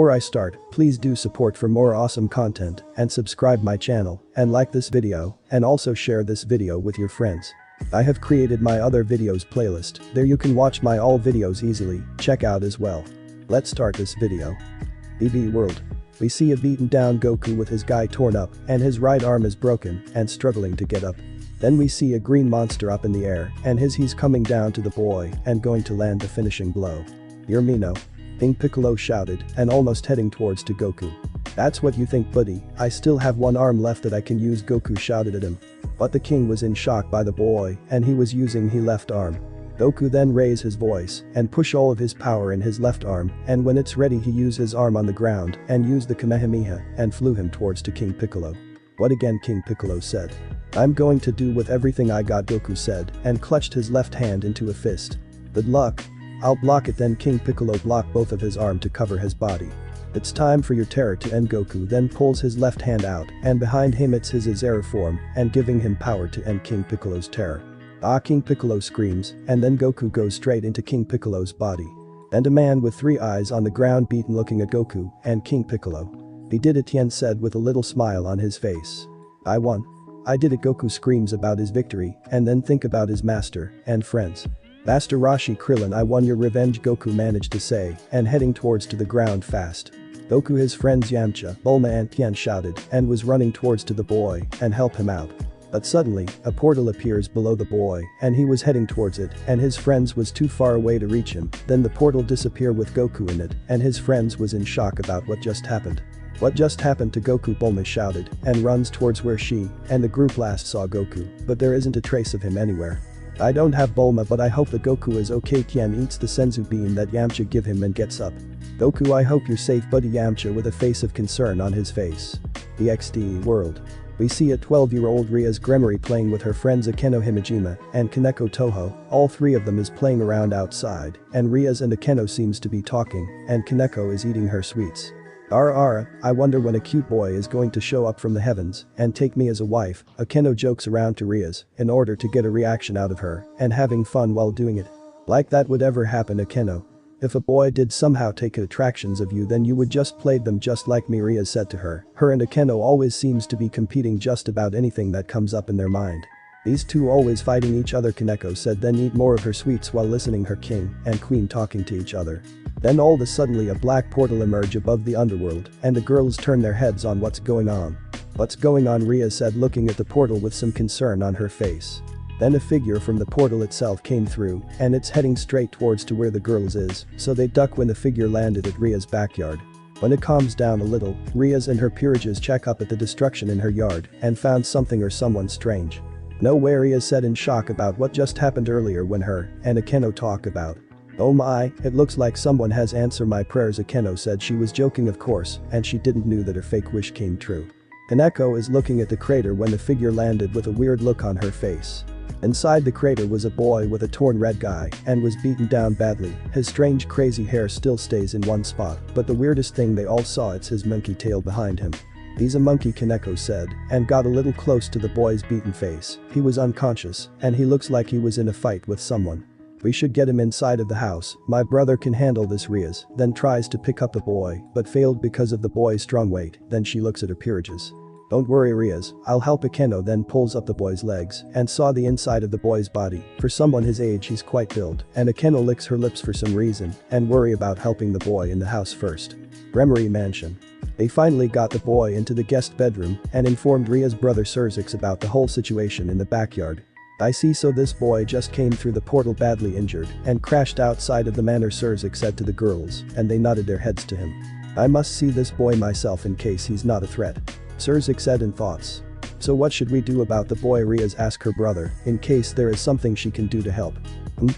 Before I start, please do support for more awesome content and subscribe my channel and like this video and also share this video with your friends. I have created my other videos playlist, there you can watch my all videos easily, check out as well. Let's start this video. EV World. We see a beaten down Goku with his guy torn up and his right arm is broken and struggling to get up. Then we see a green monster up in the air and he's coming down to the boy and going to land the finishing blow. You're me no. King Piccolo shouted and almost heading towards to Goku. That's what you think buddy, I still have one arm left that I can use, Goku shouted at him. But the king was in shock by the boy and he was using his left arm. Goku then raised his voice and push all of his power in his left arm and when it's ready he used his arm on the ground and used the Kamehameha and flew him towards to King Piccolo. What again, King Piccolo said. I'm going to do with everything I got, Goku said and clutched his left hand into a fist. Good luck. I'll block it. Then King Piccolo blocked both of his arm to cover his body. It's time for your terror to end. Goku then pulls his left hand out and behind him it's his Azera form and giving him power to end King Piccolo's terror. King Piccolo screams and then Goku goes straight into King Piccolo's body. And a man with 3 eyes on the ground beaten looking at Goku and King Piccolo. He did it, Tien said with a little smile on his face. I won. I did it. Goku screams about his victory and then think about his master and friends. Master Roshi Krillin, I won your revenge, Goku managed to say and heading towards to the ground fast. Goku, his friends Yamcha, Bulma and Tien shouted and was running towards to the boy and help him out. But suddenly, a portal appears below the boy and he was heading towards it and his friends was too far away to reach him. Then the portal disappeared with Goku in it and his friends was in shock about what just happened. What just happened to Goku? Bulma shouted and runs towards where she and the group last saw Goku, but there isn't a trace of him anywhere. I don't have Bulma but I hope that Goku is okay. Tien eats the Senzu bean that Yamcha give him and gets up. Goku, I hope you're safe buddy, Yamcha with a face of concern on his face. DxD World. We see a 12-year-old Rias Gremory playing with her friends Akeno Himejima and Kaneko Toho, all 3 of them is playing around outside and Rias and Akeno seems to be talking and Kaneko is eating her sweets. I wonder when a cute boy is going to show up from the heavens and take me as a wife, Akeno jokes around to Rias in order to get a reaction out of her and having fun while doing it. Like that would ever happen, Akeno. If a boy did somehow take attractions of you then you would just play them just like me, Rias said to her. Her and Akeno always seems to be competing just about anything that comes up in their mind. These two always fighting each other, Kaneko said, then eat more of her sweets while listening her king and queen talking to each other. Then all of a suddenly a black portal emerge above the underworld and the girls turn their heads on what's going on. What's going on, Rias said looking at the portal with some concern on her face. Then a figure from the portal itself came through and it's heading straight towards to where the girls is, so they duck when the figure landed at Ria's backyard. When it calms down a little, Rias and her peerages check up at the destruction in her yard and found something or someone strange. No way, Rias said in shock about what just happened earlier when her and Akeno talk about. Oh my, it looks like someone has answered my prayers, Akeno said. She was joking of course and she didn't know that her fake wish came true. Kaneko is looking at the crater when the figure landed with a weird look on her face. Inside the crater was a boy with a torn red guy and was beaten down badly. His strange crazy hair still stays in one spot, but the weirdest thing they all saw it's his monkey tail behind him. He's a monkey, Kaneko said and got a little close to the boy's beaten face. He was unconscious and he looks like he was in a fight with someone. We should get him inside of the house, my brother can handle this, Rias then tries to pick up the boy but failed because of the boy's strong weight. Then she looks at her peerages. Don't worry Rias, I'll help. Akeno then pulls up the boy's legs and saw the inside of the boy's body. For someone his age he's quite built and Akeno licks her lips for some reason and worry about helping the boy in the house first. Gremory Mansion. They finally got the boy into the guest bedroom and informed Ria's brother Surzix about the whole situation in the backyard. I see, so this boy just came through the portal badly injured and crashed outside of the manor, Surzix said to the girls and they nodded their heads to him. I must see this boy myself in case he's not a threat, Surzix said in thoughts. So what should we do about the boy, Rias asked her brother, in case there is something she can do to help.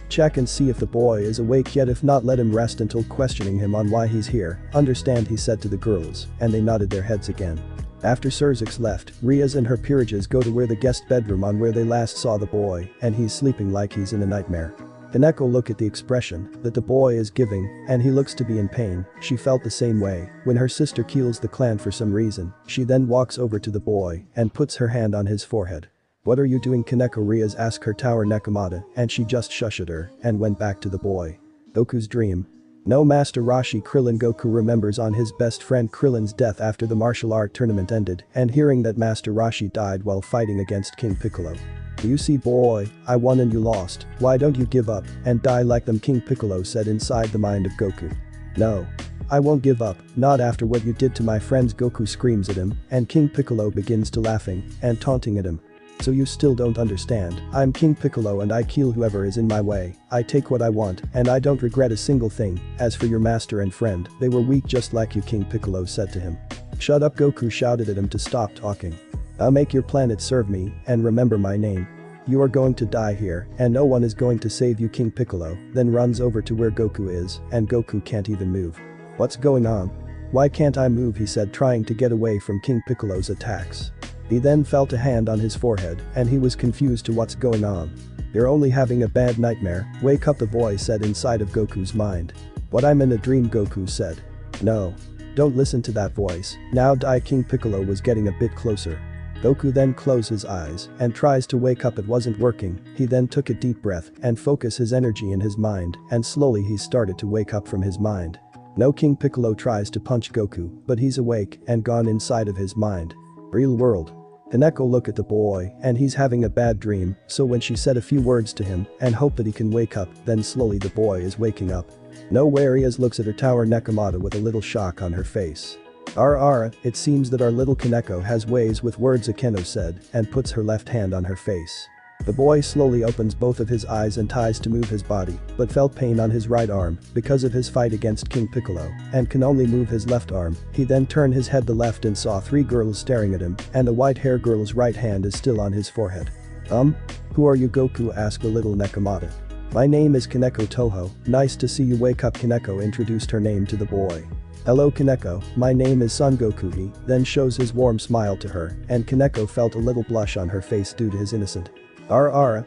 Check and see if the boy is awake yet, if not let him rest until questioning him on why he's here. Understand, he said to the girls and they nodded their heads again. After Surzix left, Rias and her peerages go to where the guest bedroom on where they last saw the boy and he's sleeping like he's in a nightmare. Kaneko look at the expression that the boy is giving and he looks to be in pain. She felt the same way when her sister kills the clan for some reason. She then walks over to the boy and puts her hand on his forehead. What are you doing, Kaneko? Rias asked her Tower Nekomata and she just shushed her and went back to the boy. Goku's dream. No, Master Roshi. Krillin. Goku remembers on his best friend Krillin's death after the martial art tournament ended and hearing that Master Roshi died while fighting against King Piccolo. You see boy, I won and you lost, why don't you give up and die like them? King Piccolo said inside the mind of Goku. No. I won't give up, not after what you did to my friends. Goku screams at him and King Piccolo begins to laughing and taunting at him. So you still don't understand, I'm King Piccolo and I kill whoever is in my way, I take what I want and I don't regret a single thing. As for your master and friend, they were weak just like you, King Piccolo said to him. Shut up, Goku shouted at him to stop talking. I'll make your planet serve me and remember my name. You are going to die here and no one is going to save you. King Piccolo then runs over to where Goku is and Goku can't even move. What's going on? Why can't I move? He said, trying to get away from King Piccolo's attacks. He then felt a hand on his forehead and he was confused to what's going on. You're only having a bad nightmare, wake up, the voice said inside of Goku's mind. What, I'm in a dream? Goku said. No. Don't listen to that voice, now die. King Piccolo was getting a bit closer. Goku then closed his eyes and tries to wake up. It wasn't working. He then took a deep breath and focused his energy in his mind and slowly he started to wake up from his mind. No, King Piccolo tries to punch Goku, but he's awake and gone inside of his mind. Real world. Kaneko look at the boy and he's having a bad dream, so when she said a few words to him and hope that he can wake up, then slowly the boy is waking up. No, Rias looks at her tower Nekomata with a little shock on her face. It seems that our little Kaneko has ways with words, Akeno said and puts her left hand on her face. The boy slowly opens both of his eyes and tries to move his body, but felt pain on his right arm because of his fight against King Piccolo and can only move his left arm. He then turned his head to the left and saw three girls staring at him and the white hair girl's right hand is still on his forehead. Who are you? Goku asked the little Nekomata. My name is Kaneko Toho, nice to see you. Wake up. Kaneko introduced her name to the boy. Hello Kaneko, my name is Son Goku. He then shows his warm smile to her and Kaneko felt a little blush on her face due to his innocent.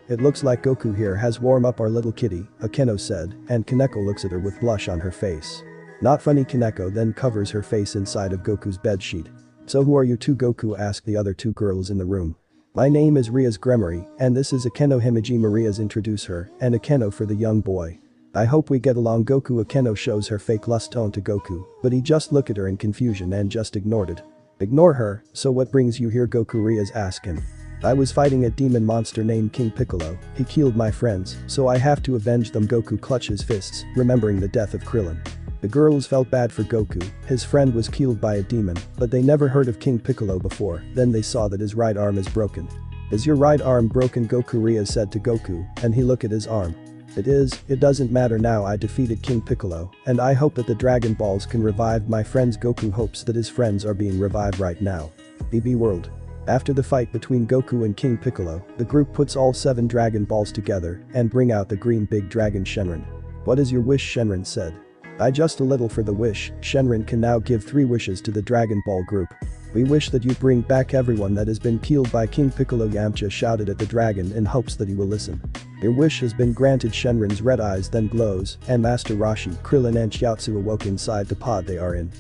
It looks like Goku here has warm up our little kitty, Akeno said and Kaneko looks at her with blush on her face. Not funny. Kaneko then covers her face inside of Goku's bedsheet. So who are you two? Goku asked the other two girls in the room. My name is Rias Gremory and this is Akeno Himejima. Rias introduce her and Akeno for the young boy. I hope we get along. Goku. Akeno shows her fake lust tone to Goku, but he just looked at her in confusion and just ignored it. Ignore her, so what brings you here? Goku. Rias asked him. I was fighting a demon monster named King Piccolo, he killed my friends, so I have to avenge them. Goku clutched his fists, remembering the death of Krillin. The girls felt bad for Goku, his friend was killed by a demon, but they never heard of King Piccolo before, then they saw that his right arm is broken. Is your right arm broken? Goku. Rias said to Goku, and he looked at his arm. It is, it doesn't matter now. I defeated King Piccolo, and I hope that the Dragon Balls can revive my friends. Goku hopes that his friends are being revived right now. BB World. After the fight between Goku and King Piccolo, the group puts all 7 Dragon Balls together and bring out the green big dragon Shenron. What is your wish? Shenron said. I just a little for the wish. Shenron can now give 3 wishes to the Dragon Ball group. We wish that you bring back everyone that has been killed by King Piccolo. Yamcha shouted at the dragon in hopes that he will listen. Your wish has been granted. Shenron's red eyes then glows and Master Roshi, Krillin and Chiaotzu awoke inside the pod they are in.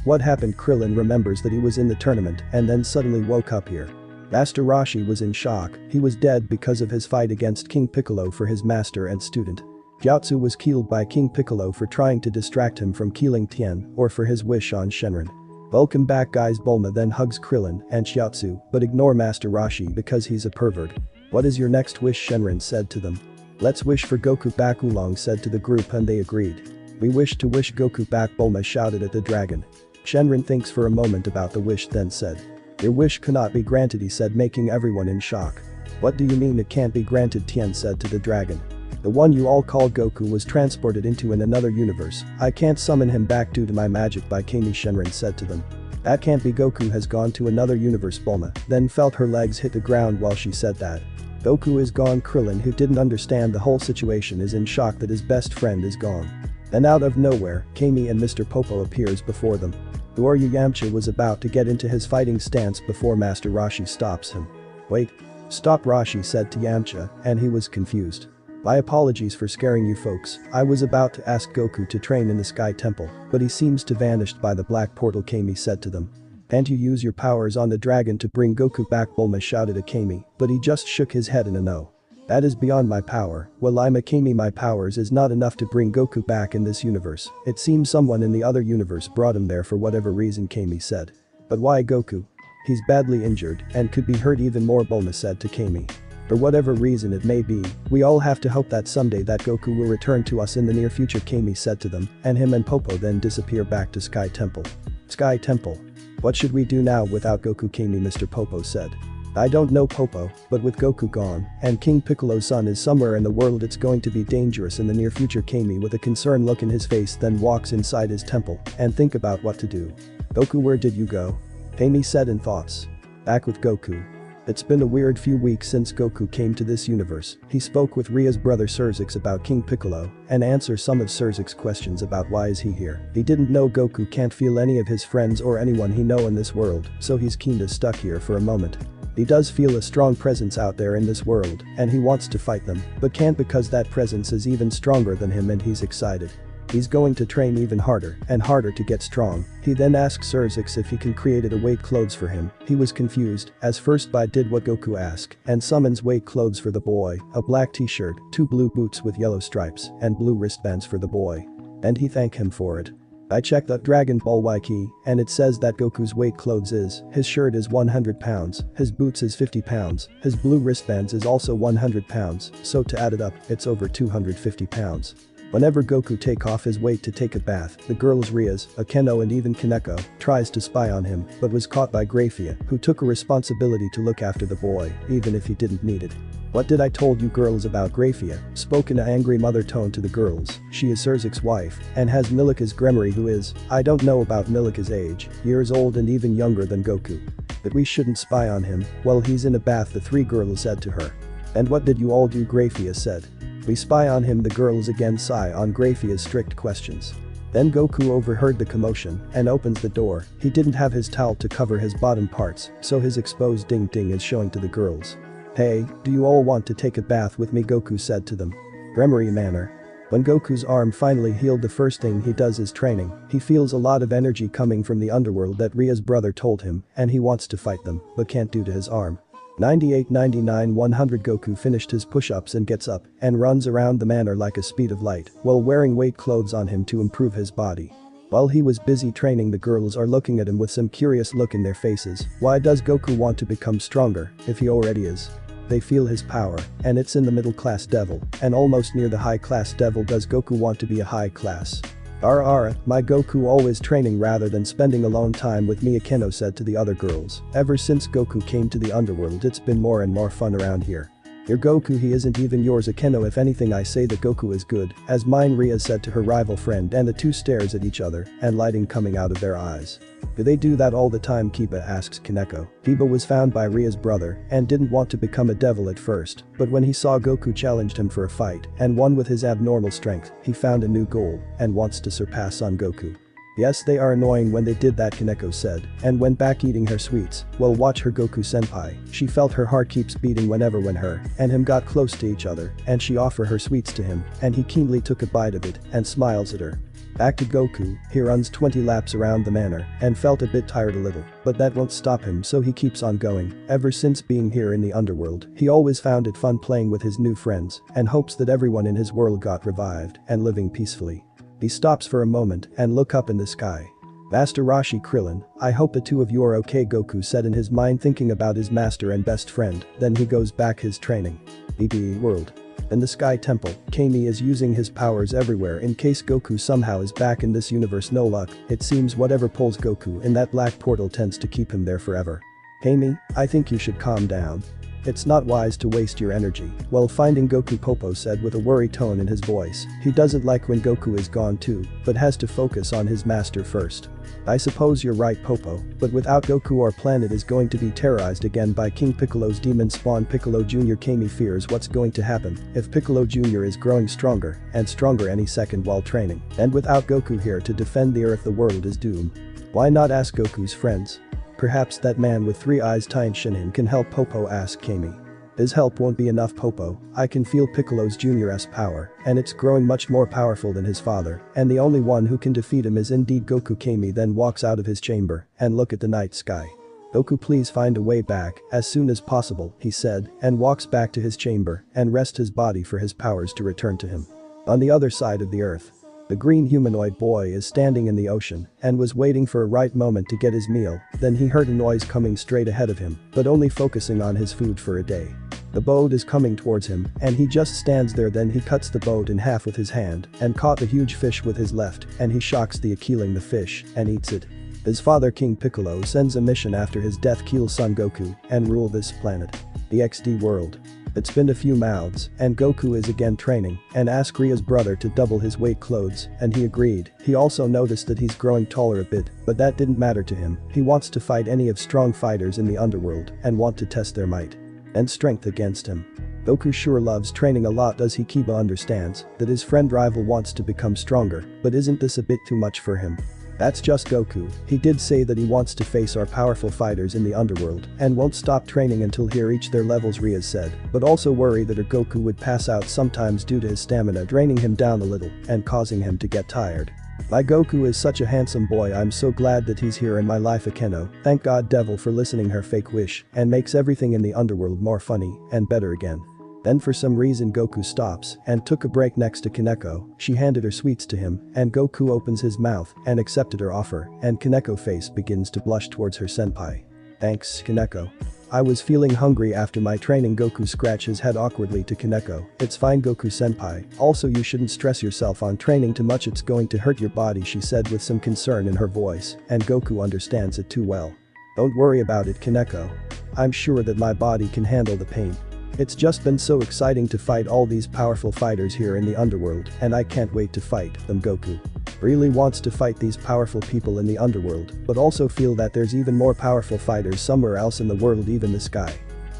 What happened? Krillin remembers that he was in the tournament and then suddenly woke up here. Master Roshi was in shock, he was dead because of his fight against King Piccolo for his master and student. Chiaotzu was killed by King Piccolo for trying to distract him from killing Tien or for his wish on Shenron. Welcome back guys. Bulma then hugs Krillin and Chiaotzu but ignore Master Roshi because he's a pervert. What is your next wish? Shenron said to them. Let's wish for Goku back. Oolong said to the group and they agreed. We wish to wish Goku back. Bulma shouted at the dragon. Shenron thinks for a moment about the wish then said. Your wish cannot be granted, he said, making everyone in shock. What do you mean it can't be granted? Tien said to the dragon. The one you all call Goku was transported into another universe. I can't summon him back due to my magic by Kami. Shenron said to them. That can't be. Goku has gone to another universe. Bulma then felt her legs hit the ground while she said that. Goku is gone. Krillin, who didn't understand the whole situation, is in shock that his best friend is gone. Then out of nowhere, Kami and Mr. Popo appears before them. Who are you? Yamcha was about to get into his fighting stance before Master Roshi stops him. Wait. Stop, Roshi said to Yamcha, and he was confused. My apologies for scaring you folks. I was about to ask Goku to train in the Sky Temple, but he seems to vanished by the black portal. Kami said to them. Can't you use your powers on the dragon to bring Goku back? Bulma shouted at Kami, but he just shook his head in a no. That is beyond my power. Well, I'm a Kami, my powers is not enough to bring Goku back in this universe. It seems someone in the other universe brought him there for whatever reason, Kami said. But why Goku? He's badly injured and could be hurt even more, Bulma said to Kami. For whatever reason it may be, we all have to hope that someday that Goku will return to us in the near future, Kami said to them, and him and Popo then disappear back to Sky Temple. Sky Temple. What should we do now without Goku, Kami? Mr. Popo said. I don't know, Popo, but with Goku gone, and King Piccolo's son is somewhere in the world, it's going to be dangerous in the near future. Kami with a concerned look in his face then walks inside his temple and think about what to do. Goku, where did you go? Kami said in thoughts. Back with Goku. It's been a weird few weeks since Goku came to this universe. He spoke with Ria's brother Surzix about King Piccolo and answered some of Surzix's questions about why is he here. He didn't know Goku can't feel any of his friends or anyone he know in this world, so he's kinda stuck here for a moment. He does feel a strong presence out there in this world and he wants to fight them, but can't because that presence is even stronger than him and he's excited. He's going to train even harder and harder to get strong. He then asks Surzix if he can create a weight clothes for him. He was confused, as first Bai did what Goku asked and summons weight clothes for the boy, a black t-shirt, 2 blue boots with yellow stripes, and blue wristbands for the boy. And he thanked him for it. I checked the Dragon Ball Wiki and it says that Goku's weight clothes is, his shirt is 100 pounds, his boots is 50 pounds, his blue wristbands is also 100 pounds, so to add it up, it's over 250 pounds. Whenever Goku take off his weight to take a bath, the girls Rias, Akeno and even Kaneko tries to spy on him but was caught by Grafia, who took a responsibility to look after the boy even if he didn't need it. What did I told you girls about Grafia? Spoke in an angry mother tone to the girls. She is Surzix's wife and has Rias Gremory, who is, I don't know about Rias' age, years old and even younger than Goku. But we shouldn't spy on him while he's in a bath, the 3 girls said to her. And what did you all do? Grafia said. We spy on him, the girls again sigh on Grafia's strict questions. Then Goku overheard the commotion and opens the door. He didn't have his towel to cover his bottom parts, so his exposed ding-ding is showing to the girls. Hey, do you all want to take a bath with me? Goku said to them. Gremory manner. When Goku's arm finally healed, the first thing he does is training. He feels a lot of energy coming from the underworld that Ria's brother told him and he wants to fight them but can't due to his arm. 98, 99, 100. Goku finished his push-ups and gets up and runs around the manor like a speed of light while wearing weight clothes on him to improve his body. While he was busy training, the girls are looking at him with some curious look in their faces. Why does Goku want to become stronger if he already is? They feel his power and it's in the middle class devil and almost near the high class devil. Does Goku want to be a high class? My Goku always training rather than spending alone time with me, Akeno said to the other girls. Ever since Goku came to the underworld it's been more and more fun around here. Your Goku, he isn't even yours, Akeno. If anything I say that Goku is good as mine, Ria said to her rival friend, and the two stares at each other and lighting coming out of their eyes. Do they do that all the time? Kiba asks Kaneko. Kiba was found by Ria's brother and didn't want to become a devil at first, but when he saw Goku challenged him for a fight and won with his abnormal strength, he found a new goal and wants to surpass Son Goku. Yes, they are annoying when they did that, Kaneko said, and went back eating her sweets. Well, watch her, Goku senpai. She felt her heart keeps beating whenever when her and him got close to each other and she offered her sweets to him and he keenly took a bite of it and smiles at her. Back to Goku, he runs 20 laps around the manor and felt a bit tired a little, but that won't stop him, so he keeps on going. Ever since being here in the underworld, he always found it fun playing with his new friends and hopes that everyone in his world got revived and living peacefully. He stops for a moment and look up in the sky. Master Rashi Krillin, I hope the two of you are okay, Goku said in his mind, thinking about his master and best friend. Then he goes back his training. BBE world. In the Sky Temple, Kami is using his powers everywhere in case Goku somehow is back in this universe. No luck, it seems whatever pulls Goku in that black portal tends to keep him there forever. Kami, I think you should calm down. It's not wise to waste your energy. While finding Goku, Popo said with a worried tone in his voice. He doesn't like when Goku is gone too, but has to focus on his master first. I suppose you're right, Popo, but without Goku our planet is going to be terrorized again by King Piccolo's demon spawn Piccolo Jr. Kami fears what's going to happen if Piccolo Jr. is growing stronger and stronger any second while training, and without Goku here to defend the earth the world is doomed. Why not ask Goku's friends? Perhaps that man with 3 eyes Tien Shinhan can help, Popo asked Kami. His help won't be enough, Popo. I can feel Piccolo's Jr.'s power and it's growing much more powerful than his father, and the only one who can defeat him is indeed Goku. Kami then walks out of his chamber and look at the night sky. "Goku, please find a way back as soon as possible," he said, and walks back to his chamber and rest his body for his powers to return to him. On the other side of the earth, the green humanoid boy is standing in the ocean and was waiting for a right moment to get his meal. Then he heard a noise coming straight ahead of him, but only focusing on his food for a day. The boat is coming towards him and he just stands there. Then he cuts the boat in half with his hand and caught a huge fish with his left, and he shocks the killing the fish and eats it. His father King Piccolo sends a mission after his death: kill son Goku and rule this planet. The DxD world. It's been a few mouths and Goku is again training and asked Ria's brother to double his weight clothes, and he agreed. He also noticed that he's growing taller a bit, but that didn't matter to him. He wants to fight any of strong fighters in the underworld and want to test their might and strength against him. Goku sure loves training a lot, does he? Kiba understands that his friend rival wants to become stronger, but isn't this a bit too much for him? That's just Goku. He did say that he wants to face our powerful fighters in the underworld and won't stop training until he reach their levels, Rias said, but also worry that her Goku would pass out sometimes due to his stamina draining him down a little and causing him to get tired. "My Goku is such a handsome boy. I'm so glad that he's here in my life, Akeno. Thank God Devil for listening her fake wish and makes everything in the underworld more funny and better again." Then for some reason Goku stops and took a break next to Kaneko. She handed her sweets to him and Goku opens his mouth and accepted her offer, and Kaneko's face begins to blush towards her senpai. "Thanks, Kaneko. I was feeling hungry after my training." Goku scratches his head awkwardly to Kaneko. "It's fine, Goku senpai. Also, you shouldn't stress yourself on training too much, it's going to hurt your body," she said with some concern in her voice, and Goku understands it too well. "Don't worry about it, Kaneko. I'm sure that my body can handle the pain. It's just been so exciting to fight all these powerful fighters here in the underworld, and I can't wait to fight them." Goku really wants to fight these powerful people in the underworld, but also feel that there's even more powerful fighters somewhere else in the world, even the sky.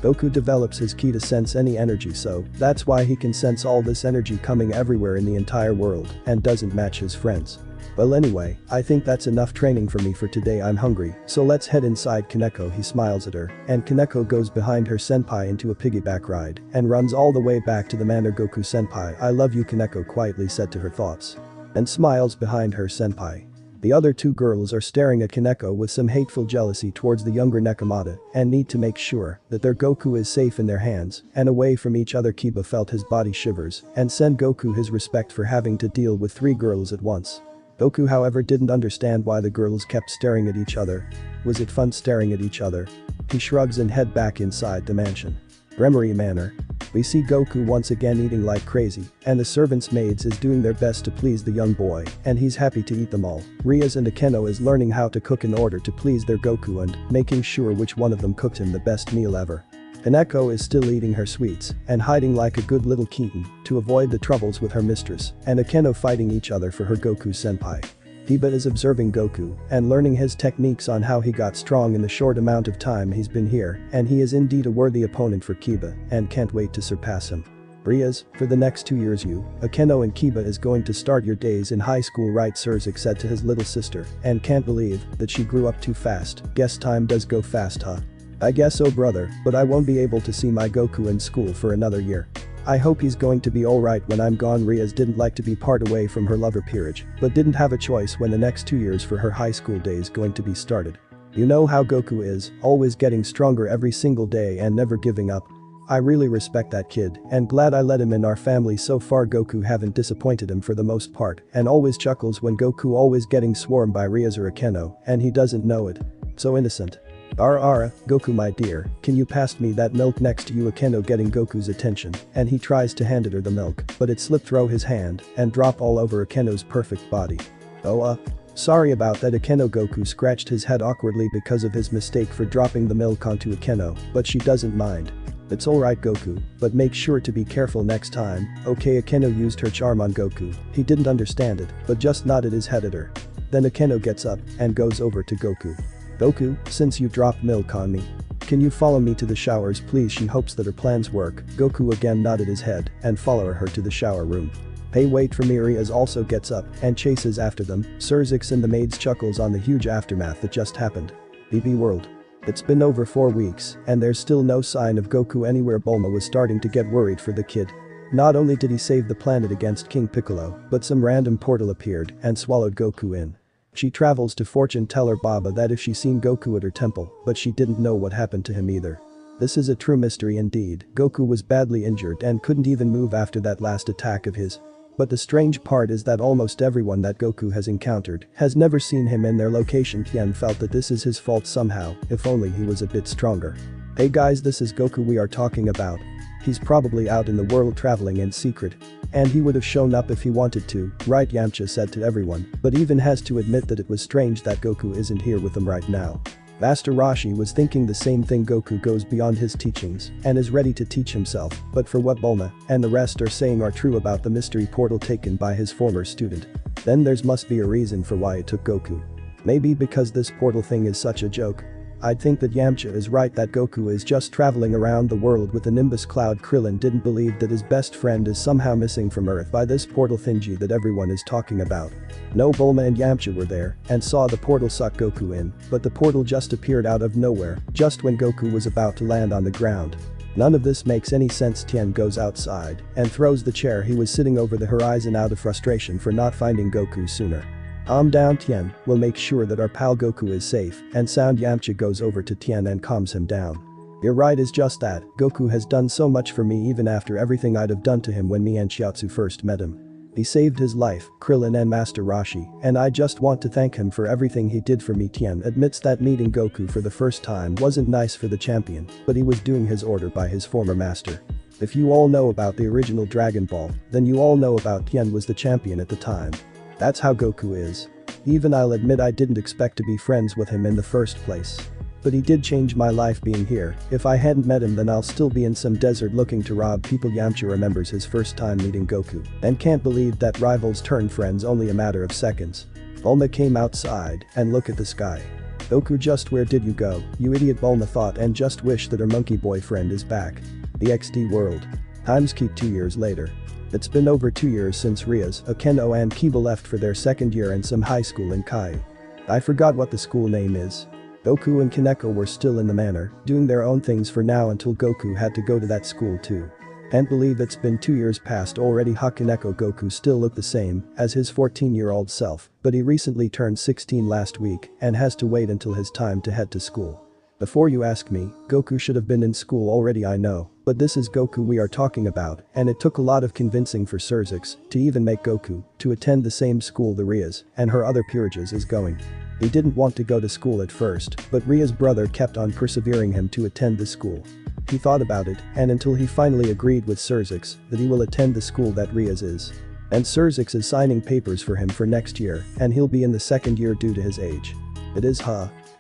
Goku develops his ki to sense any energy, so that's why he can sense all this energy coming everywhere in the entire world and doesn't match his friends. "Well, anyway, I think that's enough training for me for today. I'm hungry, so let's head inside." Kaneko, he smiles at her, and Kaneko goes behind her senpai into a piggyback ride and runs all the way back to the manor. "Goku senpai, I love you," Kaneko quietly said to her thoughts and smiles behind her senpai. The other two girls are staring at Kaneko with some hateful jealousy towards the younger Nekomata and need to make sure that their Goku is safe in their hands and away from each other. Kiba felt his body shivers and sent Goku his respect for having to deal with three girls at once. Goku, however, didn't understand why the girls kept staring at each other. Was it fun staring at each other? He shrugs and head back inside the mansion. Gremory Manor. We see Goku once again eating like crazy, and the servants' maids is doing their best to please the young boy, and he's happy to eat them all. Rias and Akeno is learning how to cook in order to please their Goku and making sure which one of them cooked him the best meal ever. Kaneko is still eating her sweets and hiding like a good little kitten to avoid the troubles with her mistress, and Akeno fighting each other for her Goku senpai. Kiba is observing Goku and learning his techniques on how he got strong in the short amount of time he's been here, and he is indeed a worthy opponent for Kiba and can't wait to surpass him. Rias, for the next 2 years you, Akeno and Kiba is going to start your days in high school, right? Surzik said to his little sister, and can't believe that she grew up too fast. Guess time does go fast, huh? I guess so, brother, but I won't be able to see my Goku in school for another year. I hope he's going to be alright when I'm gone. Rias didn't like to be part away from her lover peerage, but didn't have a choice when the next 2 years for her high school days going to be started. You know how Goku is, always getting stronger every single day and never giving up. I really respect that kid and glad I let him in our family so far. Goku haven't disappointed him for the most part and always chuckles when Goku always getting swarmed by Rias or Akeno and he doesn't know it. So innocent. Ara, Goku my dear, can you pass me that milk next to you? Akeno getting Goku's attention, and he tries to hand her the milk, but it slipped through his hand and drop all over Akeno's perfect body. Oh sorry about that. Akeno. Goku scratched his head awkwardly because of his mistake for dropping the milk onto Akeno, but she doesn't mind. It's alright Goku, but make sure to be careful next time, okay? Akeno used her charm on Goku. He didn't understand it, but just nodded his head at her. Then Akeno gets up and goes over to Goku. Goku, since you dropped milk on me, can you follow me to the showers please? She hopes that her plans work. Goku again nodded his head and follow her to the shower room. Hey, wait for me. Rias also gets up and chases after them. Surzik and the maids chuckles on the huge aftermath that just happened. BB World. It's been over 4 weeks and there's still no sign of Goku anywhere. Bulma was starting to get worried for the kid. Not only did he save the planet against King Piccolo, but some random portal appeared and swallowed Goku in. She travels to fortune teller Baba that if she seen Goku at her temple, but she didn't know what happened to him either. This is a true mystery indeed. Goku was badly injured and couldn't even move after that last attack of his. But the strange part is that almost everyone that Goku has encountered has never seen him in their location. Tien felt that this is his fault somehow, if only he was a bit stronger. Hey guys, this is Goku we are talking about. He's probably out in the world traveling in secret. And he would have shown up if he wanted to, right? Yamcha said to everyone, but even has to admit that it was strange that Goku isn't here with them right now. Master Roshi was thinking the same thing. Goku goes beyond his teachings and is ready to teach himself, but for what Bulma and the rest are saying are true about the mystery portal taken by his former student, then there must be a reason for why it took Goku. Maybe because this portal thing is such a joke. I'd think that Yamcha is right that Goku is just traveling around the world with a Nimbus cloud. Krillin didn't believe that his best friend is somehow missing from Earth by this portal thingy that everyone is talking about. No, Bulma and Yamcha were there and saw the portal suck Goku in, but the portal just appeared out of nowhere, just when Goku was about to land on the ground. None of this makes any sense. Tien goes outside and throws the chair he was sitting over the horizon out of frustration for not finding Goku sooner. Calm down, Tien, we'll make sure that our pal Goku is safe and sound. Yamcha goes over to Tien and calms him down. You're right, it's just that Goku has done so much for me even after everything I'd have done to him when me and Chiatsu first met him. He saved his life, Krillin and Master Roshi, and I just want to thank him for everything he did for me. Tien admits that meeting Goku for the first time wasn't nice for the champion, but he was doing his order by his former master. If you all know about the original Dragon Ball, then you all know about Tien was the champion at the time. That's how Goku is. Even I'll admit I didn't expect to be friends with him in the first place. But he did change my life being here. If I hadn't met him then I'll still be in some desert looking to rob people. Yamcha remembers his first time meeting Goku and can't believe that rivals turned friends only a matter of seconds. Bulma came outside and look at the sky. Goku, just where did you go, you idiot? Bulma thought and just wished that her monkey boyfriend is back. DxD world. Times keep 2 years later. It's been over 2 years since Rias, Akeno and Kiba left for their second year in some high school in Kuoh. I forgot what the school name is. Goku and Kaneko were still in the manor, doing their own things for now until Goku had to go to that school too. Can't believe it's been 2 years past already. Kaneko Goku still looked the same as his 14-year-old self, but he recently turned 16 last week and has to wait until his time to head to school. Before you ask me, Goku should have been in school already, I know, but this is Goku we are talking about, and it took a lot of convincing for Surzix to even make Goku to attend the same school the Rias and her other peerages is going. He didn't want to go to school at first, but Ria's brother kept on persevering him to attend the school. He thought about it, and until he finally agreed with Surzix that he will attend the school that Rias is. And Surzix is signing papers for him for next year, and he'll be in the second year due to his age. It is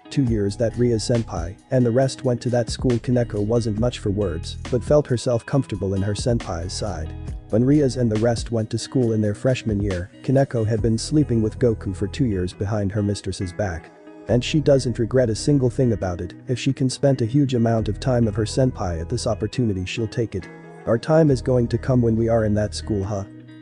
2 years that Ria's senpai and the rest went to that school. Kaneko wasn't much for words, but felt herself comfortable in her senpai's side. When Rias and the rest went to school in their freshman year, Kaneko had been sleeping with Goku for 2 years behind her mistress's back. And she doesn't regret a single thing about it. If she can spend a huge amount of time of her senpai at this opportunity, she'll take it. Our time is going to come when we are in that school.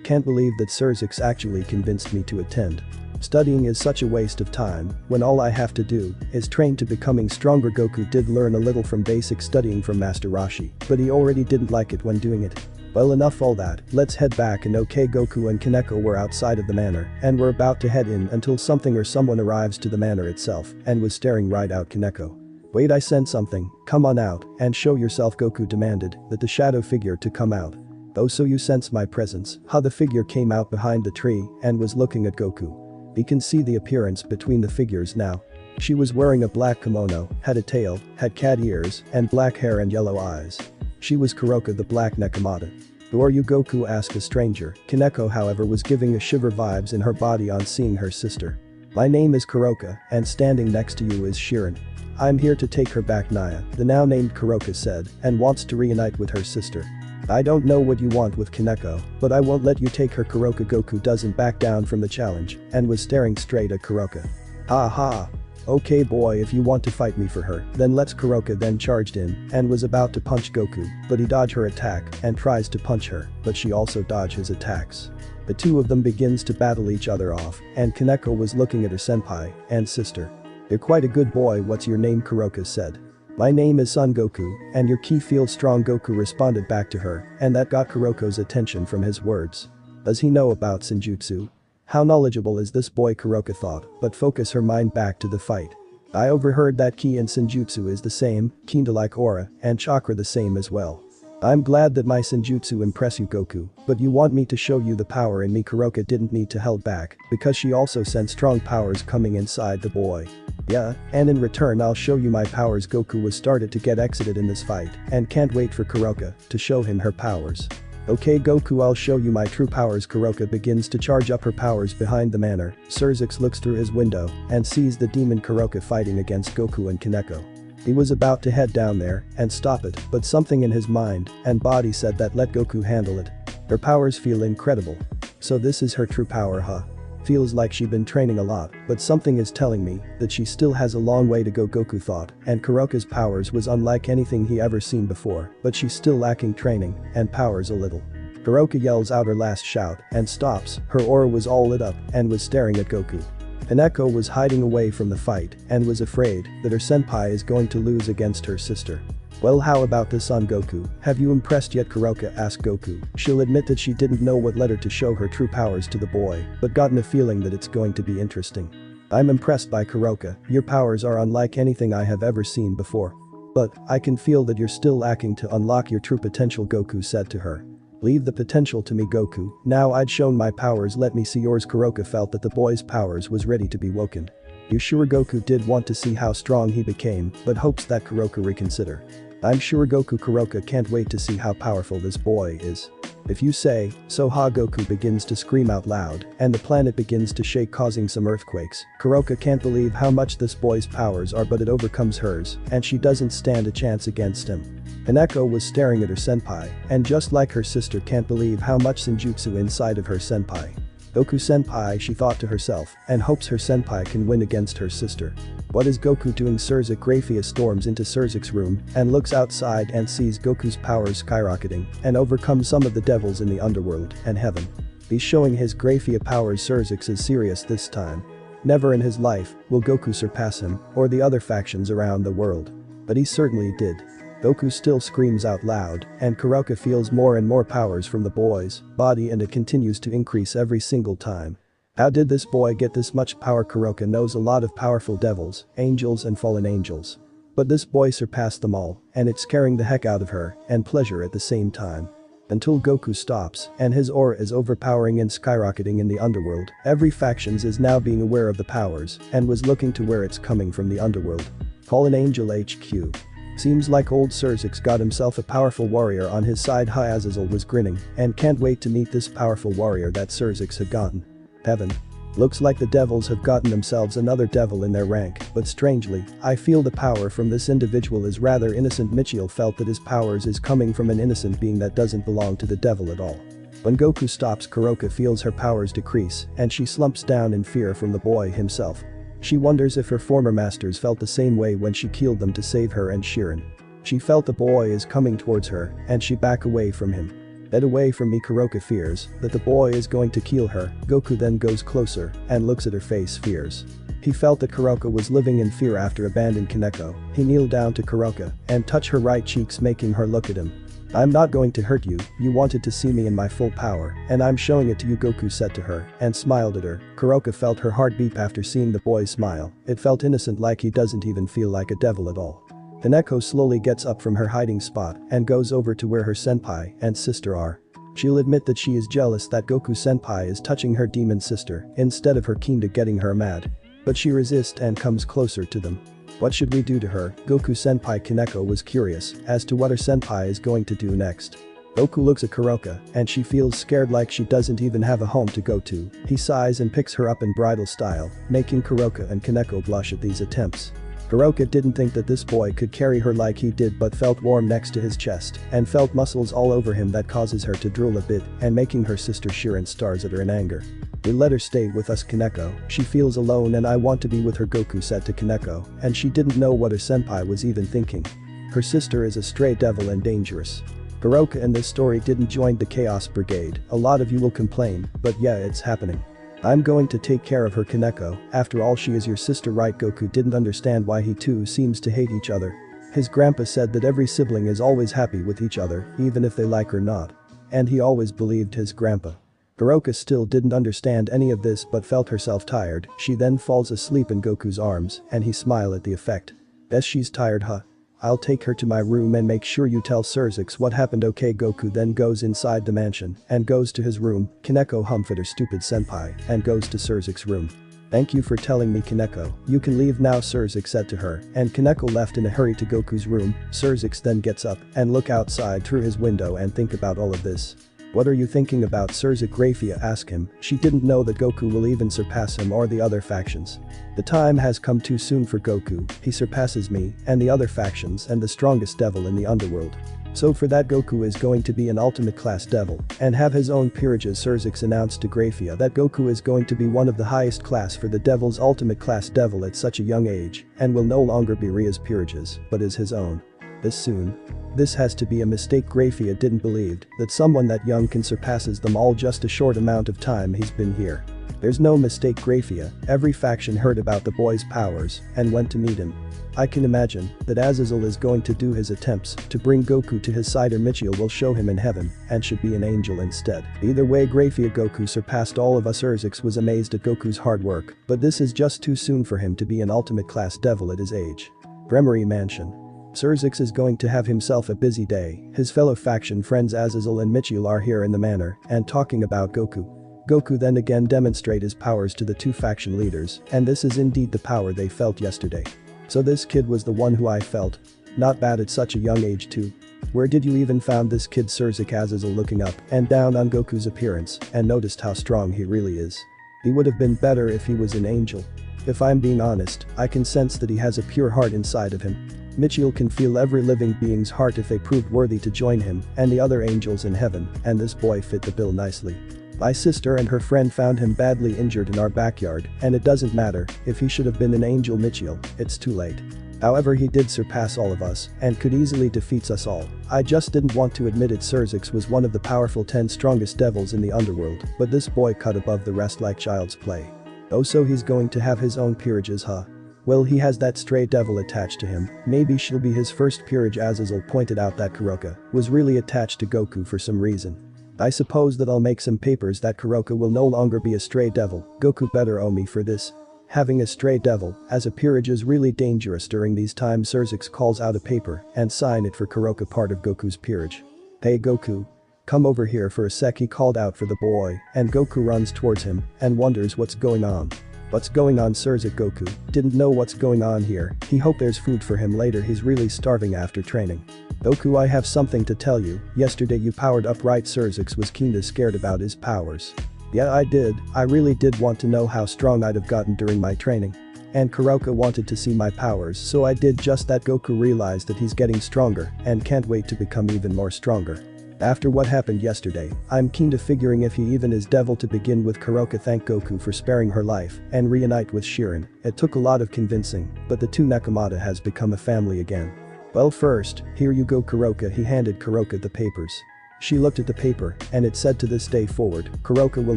Can't believe that Surzix actually convinced me to attend. Studying is such a waste of time when all I have to do is train to becoming stronger. Goku did learn a little from basic studying from Master Roshi, but he already didn't like it when doing it. Well, enough all that, let's head back. And okay, Goku and Kaneko were outside of the manor and were about to head in until something or someone arrives to the manor itself and was staring right out Kaneko. Wait, I sent something, come on out and show yourself. Goku demanded that the shadow figure to come out. Oh, so you sense my presence? The figure came out behind the tree and was looking at Goku. He can see the appearance between the figures now. She was wearing a black kimono, had a tail, had cat ears, and black hair and yellow eyes. She was Kuroka the Black Nekomata. Who are you? Goku asked a stranger. Kaneko, however, was giving a shiver vibes in her body on seeing her sister. My name is Kuroka, and standing next to you is Shirin. I'm here to take her back. Naya, the now named Kuroka said, and wants to reunite with her sister. I don't know what you want with Kaneko, but I won't let you take her. Kuroka. Goku doesn't back down from the challenge and was staring straight at Kuroka. Ha ha. Okay boy, if you want to fight me for her, then let's. Kuroka then charged in and was about to punch Goku, but he dodged her attack and tries to punch her, but she also dodged his attacks. The two of them begins to battle each other off, and Kaneko was looking at her senpai and sister. You're quite a good boy. What's your name? Kuroka said. My name is Son Goku, and your ki feels strong. Goku responded back to her, and that got Kuroko's attention from his words. Does he know about Senjutsu? How knowledgeable is this boy, Kuroka thought, but focus her mind back to the fight. I overheard that ki and senjutsu is the same, kinda like aura, and chakra the same as well. I'm glad that my senjutsu impress you, Goku, but you want me to show you the power in me. Kuroka didn't need to held back, because she also sensed strong powers coming inside the boy. Yeah, and in return I'll show you my powers. Goku was started to get excited in this fight, and can't wait for Kuroka to show him her powers. Okay Goku, I'll show you my true powers. Kuroka begins to charge up her powers behind the manor. Surzix looks through his window and sees the demon Kuroka fighting against Goku and Kaneko. He was about to head down there and stop it, but something in his mind and body said that let Goku handle it. Her powers feel incredible. So this is her true power, huh? Feels like she'd been training a lot, but something is telling me that she still has a long way to go, Goku thought, and Kuroka's powers was unlike anything he ever seen before, but she's still lacking training and powers a little. Kuroka yells out her last shout and stops. Her aura was all lit up and was staring at Goku. Kaneko was hiding away from the fight and was afraid that her senpai is going to lose against her sister. Well, how about this on Goku? Have you impressed yet? Kuroka asked Goku. She'll admit that she didn't know what led her to show her true powers to the boy, but gotten a feeling that it's going to be interesting. I'm impressed by Kuroka, your powers are unlike anything I have ever seen before. But I can feel that you're still lacking to unlock your true potential, Goku said to her. Leave the potential to me, Goku, now I'd shown my powers, let me see yours. Kuroka felt that the boy's powers was ready to be woken. You sure? Goku did want to see how strong he became, but hopes that Kuroka reconsider. I'm sure, Goku. Kuroka can't wait to see how powerful this boy is. If you say so. Ha! Goku begins to scream out loud, and the planet begins to shake, causing some earthquakes. Kuroka can't believe how much this boy's powers are, but it overcomes hers, and she doesn't stand a chance against him. Kaneko was staring at her senpai, and just like her sister can't believe how much senjutsu inside of her senpai. Goku senpai, she thought to herself, and hopes her senpai can win against her sister. What is Goku doing? Surzix Grafia storms into Surzix's room and looks outside and sees Goku's powers skyrocketing and overcomes some of the devils in the underworld and heaven. He's showing his Grafia powers. Surzix is serious this time. Never in his life will Goku surpass him or the other factions around the world. But he certainly did. Goku still screams out loud, and Kuroka feels more and more powers from the boy's body, and it continues to increase every single time. How did this boy get this much power? Kuroka knows a lot of powerful devils, angels and fallen angels. But this boy surpassed them all, and it's scaring the heck out of her and pleasure at the same time. Until Goku stops and his aura is overpowering and skyrocketing in the underworld. Every factions is now being aware of the powers and was looking to where it's coming from the underworld. Fallen Angel HQ. Seems like old Surzix got himself a powerful warrior on his side. Azazel was grinning and can't wait to meet this powerful warrior that Surzix had gotten. Heaven. Looks like the devils have gotten themselves another devil in their rank, but strangely, I feel the power from this individual is rather innocent. Michiel felt that his powers is coming from an innocent being that doesn't belong to the devil at all. When Goku stops, Kuroka feels her powers decrease and she slumps down in fear from the boy himself. She wonders if her former masters felt the same way when she killed them to save her and Shirin. She felt the boy is coming towards her and she back away from him. Get away from me. Kuroka fears that the boy is going to kill her. Goku then goes closer and looks at her face, fears. He felt that Kuroka was living in fear after abandoning Kaneko. He kneeled down to Kuroka and touched her right cheeks, making her look at him. I'm not going to hurt you, you wanted to see me in my full power, and I'm showing it to you, Goku said to her and smiled at her. Kuroka felt her heart beat after seeing the boy smile. It felt innocent, like he doesn't even feel like a devil at all. Kaneko slowly gets up from her hiding spot and goes over to where her senpai and sister are. She'll admit that she is jealous that Goku senpai is touching her demon sister instead of her kinda getting her mad. But she resists and comes closer to them. What should we do to her? Goku senpai. Kaneko was curious as to what her senpai is going to do next. Goku looks at Kuroka and she feels scared, like she doesn't even have a home to go to. He sighs and picks her up in bridal style, making Kuroka and Kaneko blush at these attempts. Kuroka didn't think that this boy could carry her like he did, but felt warm next to his chest and felt muscles all over him that causes her to drool a bit and making her sister Shirin stars at her in anger. We let her stay with us, Kaneko. She feels alone and I want to be with her, Goku said to Kaneko, and she didn't know what her senpai was even thinking. Her sister is a stray devil and dangerous. Kuroka in this story didn't join the Chaos Brigade. A lot of you will complain, but yeah, it's happening. I'm going to take care of her, Kaneko. After all, she is your sister, right? Goku didn't understand why he too seems to hate each other. His grandpa said that every sibling is always happy with each other, even if they like or not. And he always believed his grandpa. Kuroka still didn't understand any of this but felt herself tired. She then falls asleep in Goku's arms and he smiled at the effect. Guess she's tired, huh? I'll take her to my room and make sure you tell Surzix what happened. Okay. Goku then goes inside the mansion and goes to his room. Kaneko humphed at her stupid senpai and goes to Surzix's room. Thank you for telling me, Kaneko. You can leave now, Surzix said to her, and Kaneko left in a hurry to Goku's room. Surzix then gets up and look outside through his window and think about all of this. What are you thinking about, Surzix? Grafia asked him. She didn't know that Goku will even surpass him or the other factions. The time has come too soon for Goku. He surpasses me and the other factions and the strongest devil in the underworld. So for that, Goku is going to be an ultimate class devil and have his own peerages. Surzix announced to Grafia that Goku is going to be one of the highest class for the devil's ultimate class devil at such a young age and will no longer be Rias' peerages but is his own. This soon? This has to be a mistake. Grafia didn't believe that someone that young can surpasses them all just a short amount of time he's been here. There's no mistake, Grafia. Every faction heard about the boy's powers and went to meet him. I can imagine that Azazel is going to do his attempts to bring Goku to his side, or Michiel will show him in heaven and should be an angel instead. Either way, Grafia, Goku surpassed all of us. Surzix was amazed at Goku's hard work, but this is just too soon for him to be an ultimate class devil at his age. Gremory Mansion. Surzix is going to have himself a busy day. His fellow faction friends Azazel and Michiel are here in the manor and talking about Goku. Goku then again demonstrate his powers to the two faction leaders, and this is indeed the power they felt yesterday. So this kid was the one who I felt. Not bad at such a young age too. Where did you even found this kid? Surzix Azazel looking up and down on Goku's appearance and noticed how strong he really is. He would have been better if he was an angel. If I'm being honest, I can sense that he has a pure heart inside of him. Michiel can feel every living being's heart if they proved worthy to join him and the other angels in heaven, and this boy fit the bill nicely. My sister and her friend found him badly injured in our backyard, and it doesn't matter if he should have been an angel, Michiel, it's too late. However, he did surpass all of us and could easily defeat us all. I just didn't want to admit it. Surzix was one of the powerful 10 strongest devils in the underworld, but this boy cut above the rest like child's play. Oh, so he's going to have his own peerages, huh? Well, he has that stray devil attached to him. Maybe she'll be his first peerage. Azazel pointed out that Kuroka was really attached to Goku for some reason. I suppose that I'll make some papers that Kuroka will no longer be a stray devil. Goku better owe me for this. Having a stray devil as a peerage is really dangerous during these times. Surzix calls out a paper and sign it for Kuroka, part of Goku's peerage. Hey Goku. Come over here for a sec, he called out for the boy, and Goku runs towards him and wonders what's going on. What's going on? Surzix Goku didn't know what's going on here. He hoped there's food for him later. He's really starving after training. Goku, I have something to tell you. Yesterday you powered up, right? Surzix was kinda scared about his powers. Yeah, I did. I really did want to know how strong I'd have gotten during my training. And Kuroka wanted to see my powers, so I did just that. Goku realized that he's getting stronger and can't wait to become even more stronger. After what happened yesterday, I'm keen to figuring if he even is devil to begin with. Kuroka thanked Goku for sparing her life and reunite with Shirin. It took a lot of convincing, but the two Nakamata has become a family again. Well, first, here you go, Kuroka. He handed Kuroka the papers. She looked at the paper and it said, to this day forward, Kuroka will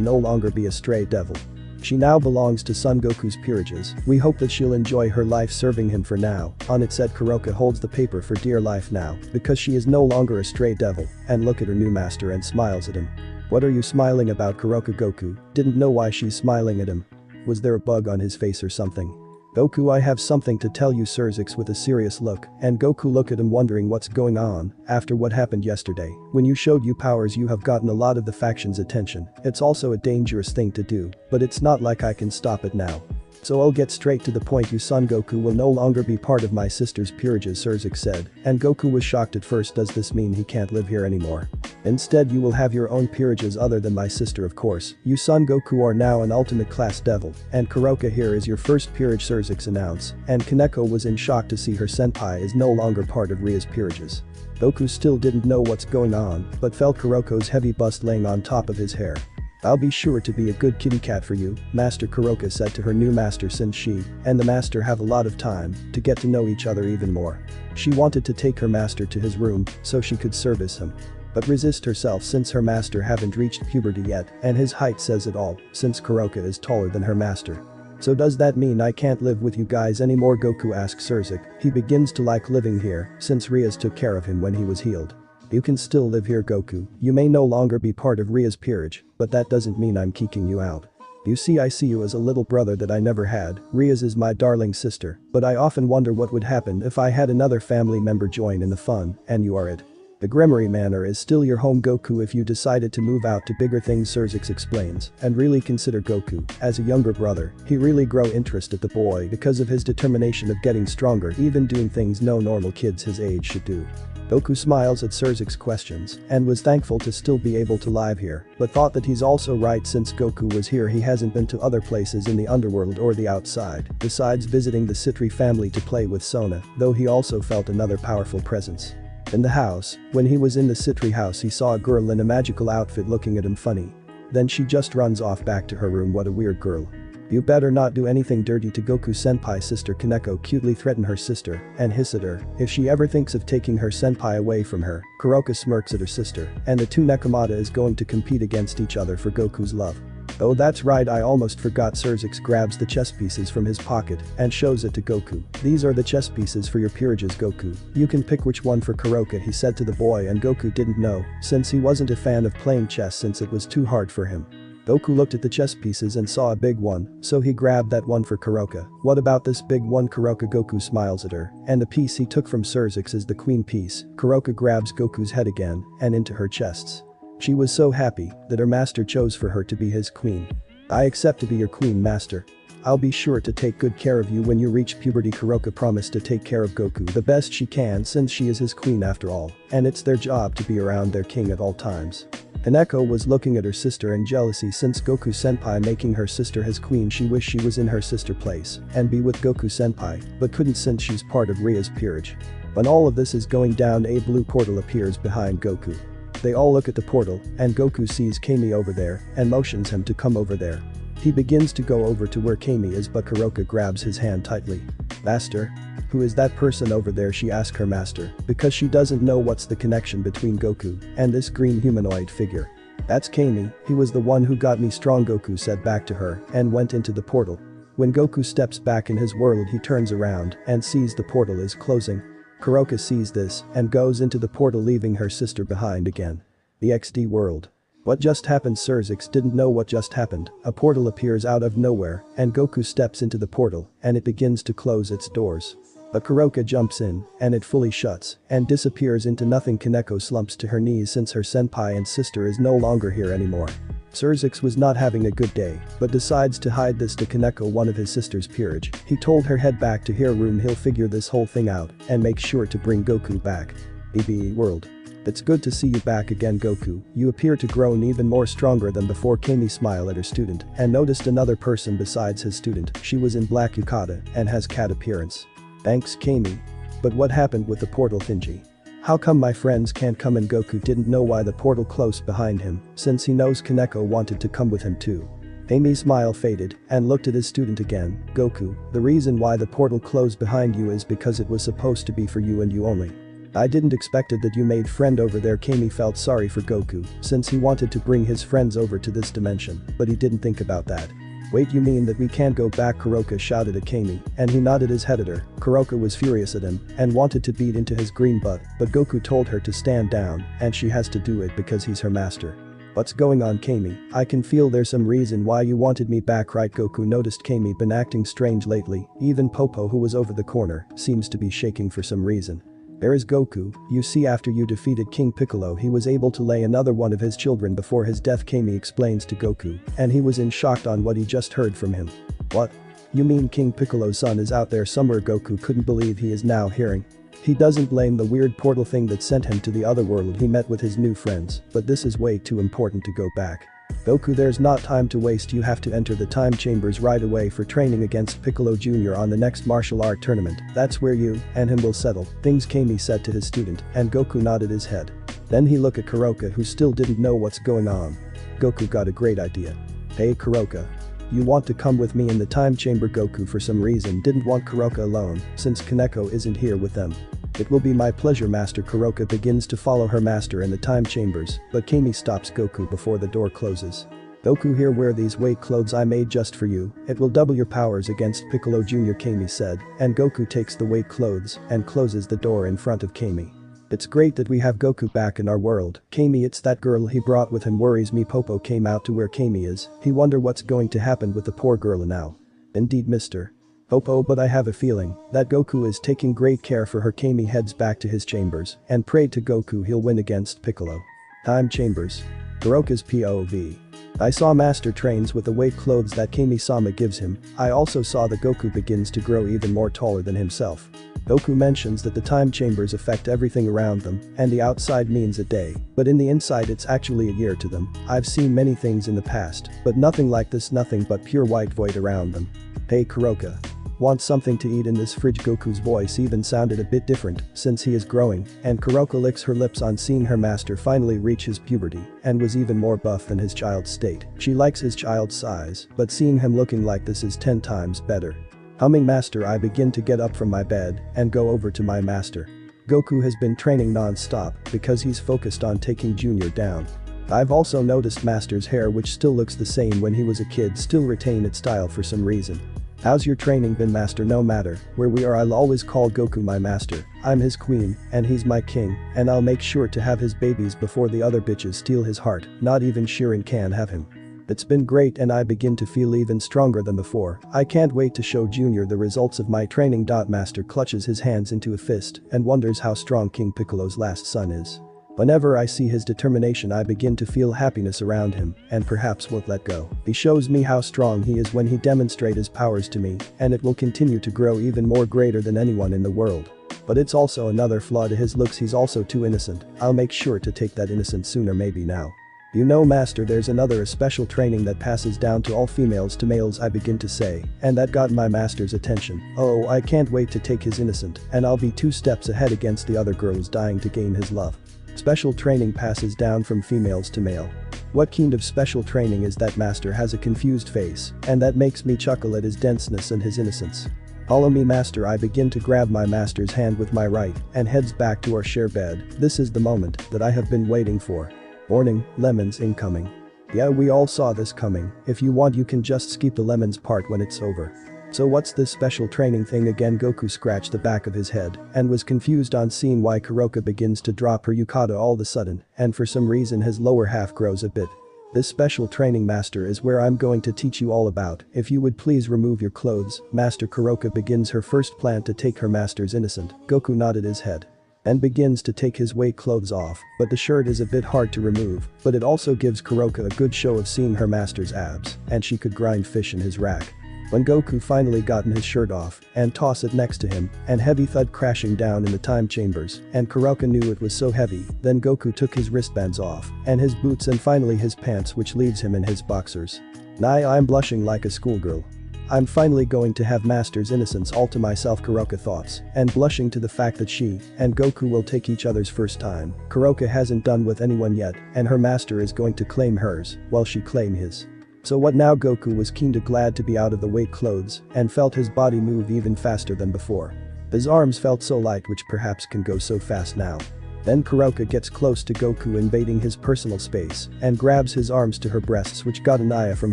no longer be a stray devil. She now belongs to Son Goku's peerages. We hope that she'll enjoy her life serving him for now. On it said Kuroka holds the paper for dear life now because she is no longer a stray devil, and look at her new master and smiles at him. What are you smiling about? Kuroka Goku didn't know why she's smiling at him. Was there a bug on his face or something? Goku, I have something to tell you, Surzix with a serious look, and Goku looked at him wondering what's going on. After what happened yesterday, when you showed your powers, you have gotten a lot of the faction's attention. It's also a dangerous thing to do, but it's not like I can stop it now. So I'll get straight to the point. You Son Goku will no longer be part of my sister's peerages, Surzix said, and Goku was shocked at first. Does this mean he can't live here anymore? Instead, you will have your own peerages other than my sister, of course. You Son Goku are now an ultimate class devil, and Kuroka here is your first peerage, Surzix announced, and Kaneko was in shock to see her senpai is no longer part of Rias' peerages. Goku still didn't know what's going on, but felt Kuroko's heavy bust laying on top of his hair. I'll be sure to be a good kitty cat for you, Master Kuroka said to her new master, since she and the master have a lot of time to get to know each other even more. She wanted to take her master to his room so she could service him, but resist herself since her master haven't reached puberty yet, and his height says it all, since Kuroka is taller than her master. So does that mean I can't live with you guys anymore? Goku asked Surzix. He begins to like living here since Rias took care of him when he was healed. You can still live here, Goku. You may no longer be part of Rias peerage, but that doesn't mean I'm kicking you out. You see, I see you as a little brother that I never had. Rias is my darling sister, but I often wonder what would happen if I had another family member join in the fun, and you are it. The Gremory Manor is still your home, Goku, if you decided to move out to bigger things, Saiyan explains, and really consider Goku as a younger brother. He really grow interest at the boy because of his determination of getting stronger, even doing things no normal kids his age should do. Goku smiles at Saiyan's questions and was thankful to still be able to live here, but thought that he's also right since Goku was here he hasn't been to other places in the underworld or the outside, besides visiting the Citri family to play with Sona, though he also felt another powerful presence. In the house, when he was in the Citri house, he saw a girl in a magical outfit looking at him funny. Then she just runs off back to her room. What a weird girl. You better not do anything dirty to Goku senpai. Sister Kaneko cutely threatened her sister and hiss at her if she ever thinks of taking her senpai away from her. Kuroka smirks at her sister, and the two Nekomata is going to compete against each other for Goku's love. Oh, that's right, I almost forgot. Saiyan grabs the chess pieces from his pocket and shows it to Goku. These are the chess pieces for your peerages, Goku. You can pick which one for Kuroka, he said to the boy, and Goku didn't know, since he wasn't a fan of playing chess since it was too hard for him. Goku looked at the chess pieces and saw a big one, so he grabbed that one for Kuroka. What about this big one, Kuroka? Goku smiles at her, and the piece he took from Saiyan is the queen piece. Kuroka grabs Goku's head again and into her chests. She was so happy that her master chose for her to be his queen. I accept to be your queen, master. I'll be sure to take good care of you when you reach puberty. Kuroka promised to take care of Goku the best she can since she is his queen after all, and it's their job to be around their king at all times. Kaneko was looking at her sister in jealousy since Goku senpai making her sister his queen. She wished she was in her sister place and be with Goku senpai, but couldn't since she's part of Rias peerage. When all of this is going down, a blue portal appears behind Goku. They all look at the portal, and Goku sees Kami over there and motions him to come over there. He begins to go over to where Kami is, but Kuroka grabs his hand tightly. Master? Who is that person over there? She asks her master, because she doesn't know what's the connection between Goku and this green humanoid figure. That's Kami, he was the one who got me strong, Goku said back to her and went into the portal. When Goku steps back in his world, he turns around and sees the portal is closing. Kuroka sees this and goes into the portal, leaving her sister behind again. The DxD world. What just happened? Saiyan didn't know what just happened. A portal appears out of nowhere and Goku steps into the portal and it begins to close its doors. But Kuroka jumps in and it fully shuts and disappears into nothing. Kaneko slumps to her knees since her senpai and sister is no longer here anymore. Saiyan was not having a good day, but decides to hide this to Kaneko, one of his sister's peerage. He told her head back to her room, he'll figure this whole thing out and make sure to bring Goku back. BBE world. It's good to see you back again, Goku. You appear to grown even more stronger than before. Kami smiled at her student and noticed another person besides his student. She was in black yukata and has cat appearance. Thanks, Kami. But what happened with the portal, Finji? How come my friends can't come in? Goku didn't know why the portal closed behind him, since he knows Kaneko wanted to come with him too. Kami's smile faded and looked at his student again. Goku, the reason why the portal closed behind you is because it was supposed to be for you and you only. I didn't expected that you made friend over there. Kami felt sorry for Goku since he wanted to bring his friends over to this dimension, but he didn't think about that. Wait, you mean that we can't go back? Kuroka shouted at Kami, and he nodded his head at her. Kuroka was furious at him and wanted to beat into his green butt, but Goku told her to stand down and she has to do it because he's her master. What's going on, Kami? I can feel there's some reason why you wanted me back, right? Goku noticed Kami been acting strange lately. Even Popo, who was over the corner, seems to be shaking for some reason. There is Goku. You see, after you defeated King Piccolo, he was able to lay another one of his children before his death, Kami explains to Goku, and he was in shock on what he just heard from him. What? You mean King Piccolo's son is out there somewhere? Goku couldn't believe he is now hearing. He doesn't blame the weird portal thing that sent him to the other world. He met with his new friends, but this is way too important to go back. Goku, there's not time to waste. You have to enter the time chambers right away for training against Piccolo Jr. on the next martial art tournament. That's where you and him will settle things, Kami said to his student, and Goku nodded his head. Then he looked at Kuroka, who still didn't know what's going on. Goku got a great idea. Hey Kuroka. You want to come with me in the time chamber? Goku for some reason didn't want Kuroka alone since Kaneko isn't here with them. It will be my pleasure, Master. Kuroka begins to follow her master in the time chambers, but Kami stops Goku before the door closes. Goku, here, wear these weight clothes I made just for you. It will double your powers against Piccolo Jr., Kami said, and Goku takes the weight clothes and closes the door in front of Kami. It's great that we have Goku back in our world. Kami, it's that girl he brought with him worries me. Popo came out to where Kami is. He wonder what's going to happen with the poor girl now. Indeed, Mr. Popo, but I have a feeling that Goku is taking great care for her. Kami heads back to his chambers and prayed to Goku he'll win against Piccolo. Time chambers. Kuroka's POV. I saw Master trains with the weight clothes that Kami-sama gives him. I also saw that Goku begins to grow even more taller than himself. Goku mentions that the time chambers affect everything around them, and the outside means a day, but in the inside it's actually a year to them. I've seen many things in the past, but nothing like this, nothing but pure white void around them. Hey Kuroka. Want something to eat in this fridge? Goku's voice even sounded a bit different since he is growing, and Kuroka licks her lips on seeing her master finally reach his puberty and was even more buff than his child's state. She likes his child's size, but seeing him looking like this is 10 times better. Humming master, I begin to get up from my bed and go over to my master. Goku has been training non-stop because he's focused on taking Junior down. I've also noticed master's hair, which still looks the same when he was a kid, still retain its style for some reason. How's your training been, master? No matter where we are, I'll always call Goku my master. I'm his queen and he's my king, and I'll make sure to have his babies before the other bitches steal his heart. Not even Shirin can have him. It's been great and I begin to feel even stronger than before. I can't wait to show Junior the results of my training. Master clutches his hands into a fist and wonders how strong King Piccolo's last son is. Whenever I see his determination, I begin to feel happiness around him and perhaps won't let go. He shows me how strong he is when he demonstrates his powers to me, and it will continue to grow even more, greater than anyone in the world. But it's also another flaw to his looks. He's also too innocent. I'll make sure to take that innocence sooner, maybe now. You know, master, there's a special training that passes down to all females to males, I begin to say, and that got my master's attention. Oh, I can't wait to take his innocent, and I'll be 2 steps ahead against the other girls dying to gain his love. Special training passes down from females to male. What kind of special training is that? Master has a confused face, and that makes me chuckle at his denseness and his innocence. Follow me, master. I begin to grab my master's hand with my right and heads back to our share bed. This is the moment that I have been waiting for. Warning, lemons incoming. Yeah, we all saw this coming. If you want, you can just skip the lemons part when it's over. So what's this special training thing again? Goku scratched the back of his head and was confused on seeing why Kuroka begins to drop her yukata all of a sudden, and for some reason his lower half grows a bit. This special training, master, is where I'm going to teach you all about. If you would please remove your clothes. Master Kuroka begins her first plan to take her master's innocent. Goku nodded his head and begins to take his weight clothes off, but the shirt is a bit hard to remove, but it also gives Kuroka a good show of seeing her master's abs, and she could grind fish in his rack. When Goku finally gotten his shirt off and toss it next to him, and heavy thud crashing down in the time chambers, and Kuroka knew it was so heavy, then Goku took his wristbands off, and his boots, and finally his pants, which leaves him in his boxers. Nah, I'm blushing like a schoolgirl. I'm finally going to have master's innocence all to myself, Kuroka thoughts, and blushing to the fact that she and Goku will take each other's first time. Kuroka hasn't done with anyone yet, and her master is going to claim hers while she claim his. So what now? Goku was keen to glad to be out of the weight clothes and felt his body move even faster than before. His arms felt so light, which perhaps can go so fast now. Then Kuroka gets close to Goku, invading his personal space, and grabs his arms to her breasts, which got an eye from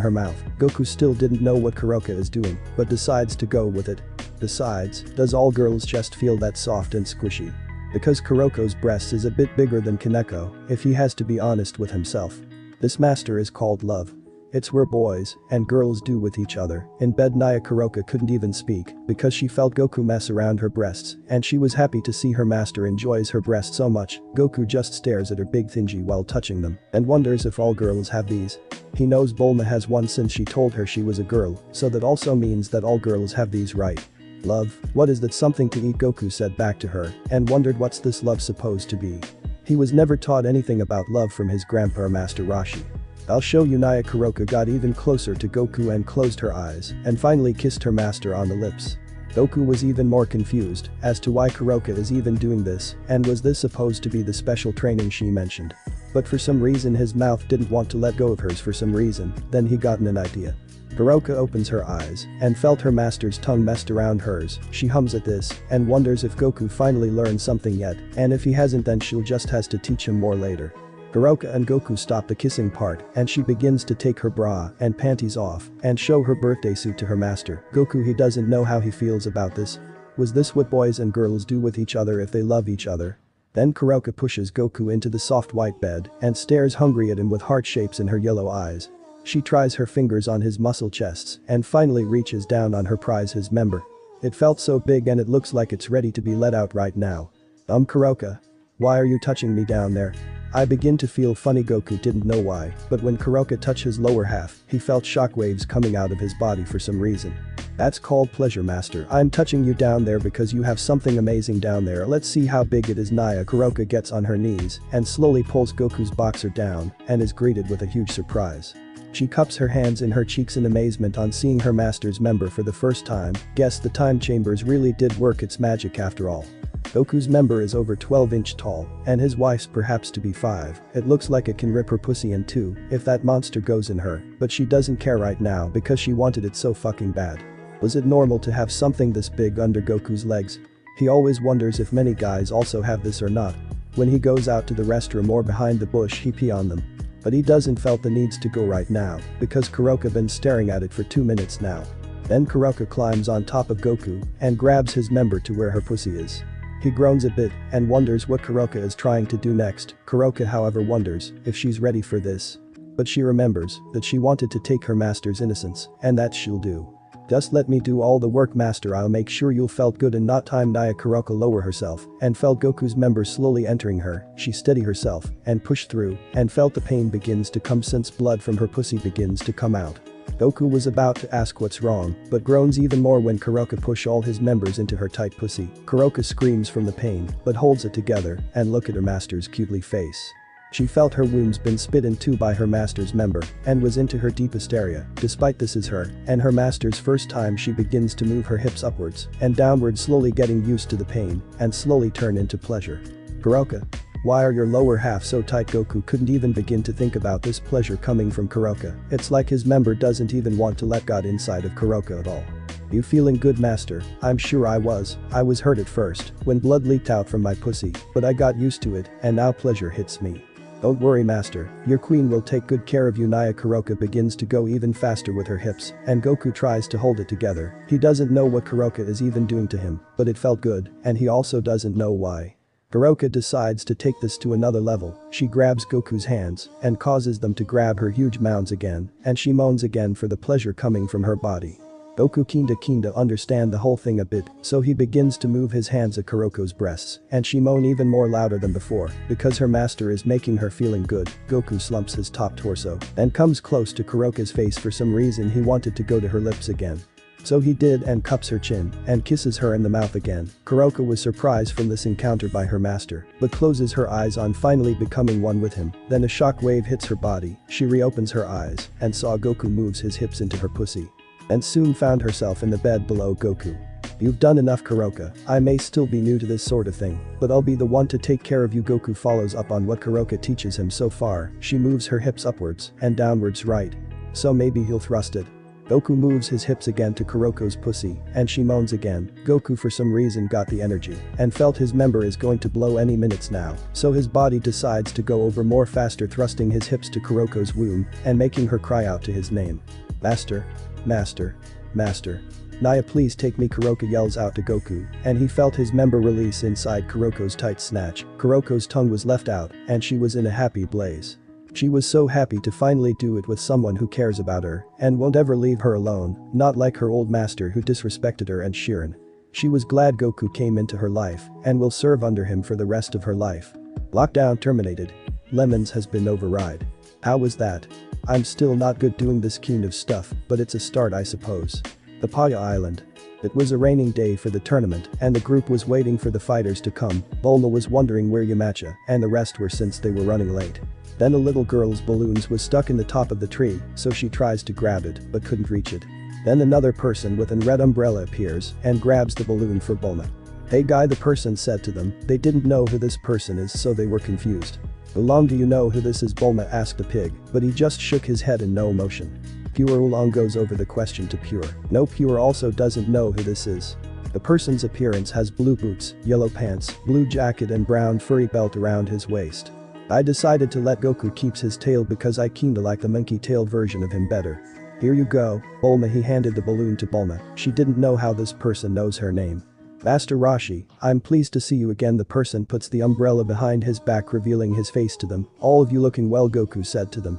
her mouth. Goku still didn't know what Kuroka is doing, but decides to go with it. Besides, does all girls' chest feel that soft and squishy? Because Kuroko's breast is a bit bigger than Kaneko, if he has to be honest with himself. This master is called love. It's where boys and girls do with each other. In bed, Naya Kuroka couldn't even speak because she felt Goku mess around her breasts, and she was happy to see her master enjoys her breasts so much. Goku just stares at her big thingy while touching them and wonders if all girls have these. He knows Bulma has one since she told her she was a girl, so that also means that all girls have these, right? Love? What is that? Something to eat, Goku said back to her and wondered what's this love supposed to be. He was never taught anything about love from his grandpa Master Rashi. I'll show you. Naya Kuroka got even closer to Goku and closed her eyes and finally kissed her master on the lips. Goku was even more confused as to why Kuroka is even doing this, and was this supposed to be the special training she mentioned? But for some reason his mouth didn't want to let go of hers for some reason. Then he got an idea. Kuroka opens her eyes and felt her master's tongue messed around hers. She hums at this and wonders if Goku finally learned something yet, and if he hasn't, then she'll just has to teach him more later. Kuroka and Goku stop the kissing part, and she begins to take her bra and panties off and show her birthday suit to her master. Goku, he doesn't know how he feels about this. Was this what boys and girls do with each other if they love each other? Then Kuroka pushes Goku into the soft white bed and stares hungry at him with heart shapes in her yellow eyes. She tries her fingers on his muscle chests and finally reaches down on her prize his member. It felt so big and it looks like it's ready to be let out right now. Kuroka. Why are you touching me down there? I begin to feel funny. Goku didn't know why, but when Kuroka touched his lower half, he felt shockwaves coming out of his body for some reason. That's called pleasure, master. I'm touching you down there because you have something amazing down there. Let's see how big it is. Naya. Kuroka gets on her knees and slowly pulls Goku's boxer down and is greeted with a huge surprise. She cups her hands in her cheeks in amazement on seeing her master's member for the first time. Guess the time chambers really did work its magic after all. Goku's member is over 12-inch tall, and his wife's perhaps to be 5. It looks like it can rip her pussy in two if that monster goes in her, but she doesn't care right now because she wanted it so fucking bad. Was it normal to have something this big under Goku's legs? He always wonders if many guys also have this or not. When he goes out to the restroom or behind the bush he pee on them. But he doesn't felt the needs to go right now because Kuroka been staring at it for 2 minutes now. Then Kuroka climbs on top of Goku and grabs his member to where her pussy is. He groans a bit and wonders what Kuroka is trying to do next. Kuroka however wonders if she's ready for this. But she remembers that she wanted to take her master's innocence and that she'll do. Just let me do all the work, master. I'll make sure you'll felt good in not time. Naya. Kuroka lower herself and felt Goku's member slowly entering her. She steadied herself and pushed through and felt the pain begins to come since blood from her pussy begins to come out. Goku was about to ask what's wrong, but groans even more when Kuroka push all his members into her tight pussy. Kuroka screams from the pain, but holds it together and look at her master's cutely face. She felt her womb's been spit into by her master's member and was into her deepest area. Despite this is her and her master's first time, she begins to move her hips upwards and downwards, slowly getting used to the pain and slowly turn into pleasure. Kuroka. Why are your lower half so tight? Goku couldn't even begin to think about this pleasure coming from Kuroka. It's like his member doesn't even want to let God inside of Kuroka at all. You feeling good, master? I'm sure I was hurt at first when blood leaked out from my pussy, but I got used to it and now pleasure hits me. Don't worry, master, your queen will take good care of you. Naya. Kuroka begins to go even faster with her hips and Goku tries to hold it together. He doesn't know what Kuroka is even doing to him, but it felt good and he also doesn't know why. Kuroka decides to take this to another level. She grabs Goku's hands and causes them to grab her huge mounds again and she moans again for the pleasure coming from her body. Goku kinda understand the whole thing a bit, so he begins to move his hands at Kuroko's breasts and she moan even more louder than before because her master is making her feeling good. Goku slumps his top torso and comes close to Kuroka's face. For some reason he wanted to go to her lips again. So he did and cups her chin and kisses her in the mouth again. Kuroka was surprised from this encounter by her master, but closes her eyes on finally becoming one with him. Then a shock wave hits her body. She reopens her eyes and saw Goku moves his hips into her pussy. And soon found herself in the bed below Goku. You've done enough, Kuroka. I may still be new to this sort of thing, but I'll be the one to take care of you. Goku follows up on what Kuroka teaches him so far. She moves her hips upwards and downwards, right? So maybe he'll thrust it. Goku moves his hips again to Kuroko's pussy and she moans again. Goku for some reason got the energy and felt his member is going to blow any minutes now, so his body decides to go over more faster, thrusting his hips to Kuroko's womb and making her cry out to his name. Master. Master. Master. Naya, please take me, Kuroka yells out to Goku, and he felt his member release inside Kuroko's tight snatch. Kuroko's tongue was left out and she was in a happy blaze. She was so happy to finally do it with someone who cares about her and won't ever leave her alone, not like her old master who disrespected her and Shirin. She was glad Goku came into her life and will serve under him for the rest of her life. Lockdown terminated. Lemons has been override. How was that? I'm still not good doing this kind of stuff, but it's a start, I suppose. The Paya Island. It was a raining day for the tournament and the group was waiting for the fighters to come. Bulma was wondering where Yamacha and the rest were since they were running late. Then a little girl's balloons was stuck in the top of the tree, so she tries to grab it but couldn't reach it. Then another person with a red umbrella appears and grabs the balloon for Bulma. Hey guy, the person said to them. They didn't know who this person is, so they were confused. Oolong, do you know who this is? Bulma asked the pig, but he just shook his head in no emotion. Pure Oolong goes over the question to Pure. No, Pure also doesn't know who this is. The person's appearance has blue boots, yellow pants, blue jacket and brown furry belt around his waist. I decided to let Goku keeps his tail because I kinda like the monkey tail version of him better. Here you go, Bulma. He handed the balloon to Bulma. She didn't know how this person knows her name. Master Rashi, I'm pleased to see you again. The person puts the umbrella behind his back, revealing his face to them. All of you looking well, Goku said to them.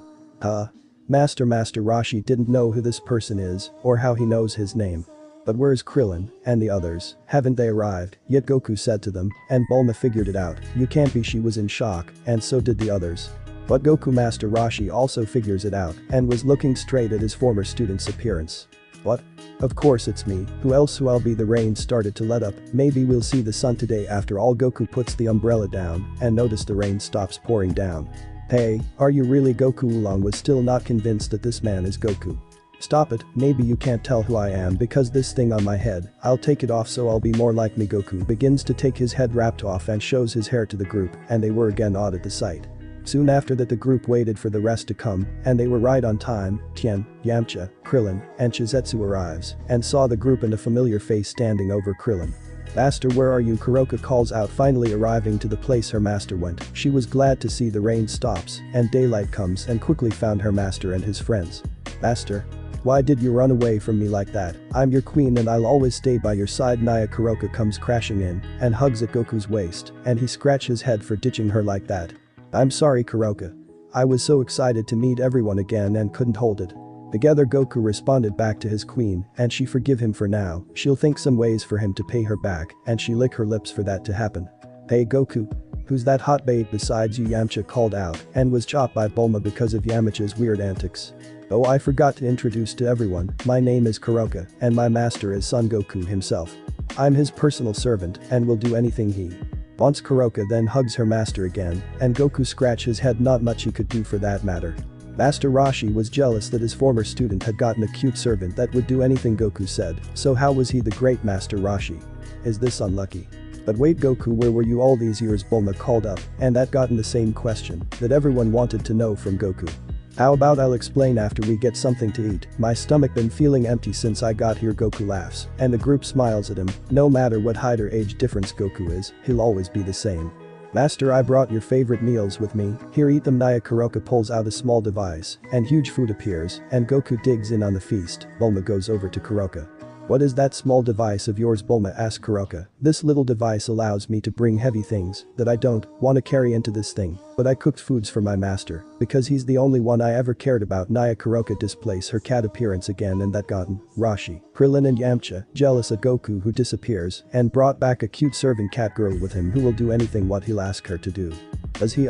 Master Rashi didn't know who this person is or how he knows his name. But where's Krillin and the others? Haven't they arrived yet? Goku said to them, and Bulma figured it out. You can't be. She was in shock, and so did the others. But Goku Master Rashi also figures it out and was looking straight at his former student's appearance. What? Of course it's me, who else? Who I'll be? The rain started to let up. Maybe we'll see the sun today after all. Goku puts the umbrella down and noticed the rain stops pouring down. Hey, are you really Goku? Oolong was still not convinced that this man is Goku. Stop it, maybe you can't tell who I am because this thing on my head, I'll take it off so I'll be more like me. Goku begins to take his head wrapped off and shows his hair to the group, and they were again awed at the sight. Soon after that the group waited for the rest to come, and they were right on time. Tien, Yamcha, Krillin, and Chizetsu arrives and saw the group and a familiar face standing over Krillin. Master, where are you? Kuroka calls out, finally arriving to the place her master went. She was glad to see the rain stops and daylight comes and quickly found her master and his friends. Master? Why did you run away from me like that? I'm your queen and I'll always stay by your side. Naya Kuroka comes crashing in and hugs at Goku's waist, and he scratches his head for ditching her like that. I'm sorry, Kuroka. I was so excited to meet everyone again and couldn't hold it. Together Goku responded back to his queen, and she forgive him for now. She'll think some ways for him to pay her back, and she lick her lips for that to happen. Hey Goku. Who's that hot babe besides you? Yamcha called out and was chopped by Bulma because of Yamcha's weird antics. Oh, I forgot to introduce to everyone, my name is Kuroka and my master is Son Goku himself. I'm his personal servant and will do anything he wants. Kuroka then hugs her master again, and Goku scratched his head. Not much he could do for that matter. Master Rashi was jealous that his former student had gotten a cute servant that would do anything Goku said, so how was he the great Master Rashi? Is this unlucky? But wait Goku, where were you all these years? Bulma called up, and that gotten the same question that everyone wanted to know from Goku. How about I'll explain after we get something to eat? My stomach been feeling empty since I got here. Goku laughs, and the group smiles at him. No matter what height or age difference Goku is, he'll always be the same. Master, I brought your favorite meals with me. Here, eat them. Naya Kuroka pulls out a small device, and huge food appears, and Goku digs in on the feast. Bulma goes over to Kuroka. What is that small device of yours? Bulma asks Kuroka. This little device allows me to bring heavy things that I don't want to carry into this thing, but I cooked foods for my master because he's the only one I ever cared about. Naya Kuroka displays her cat appearance again, and that gotten Rashi, Krillin and Yamcha jealous at Goku, who disappears and brought back a cute servant cat girl with him who will do anything what he'll ask her to do. Does he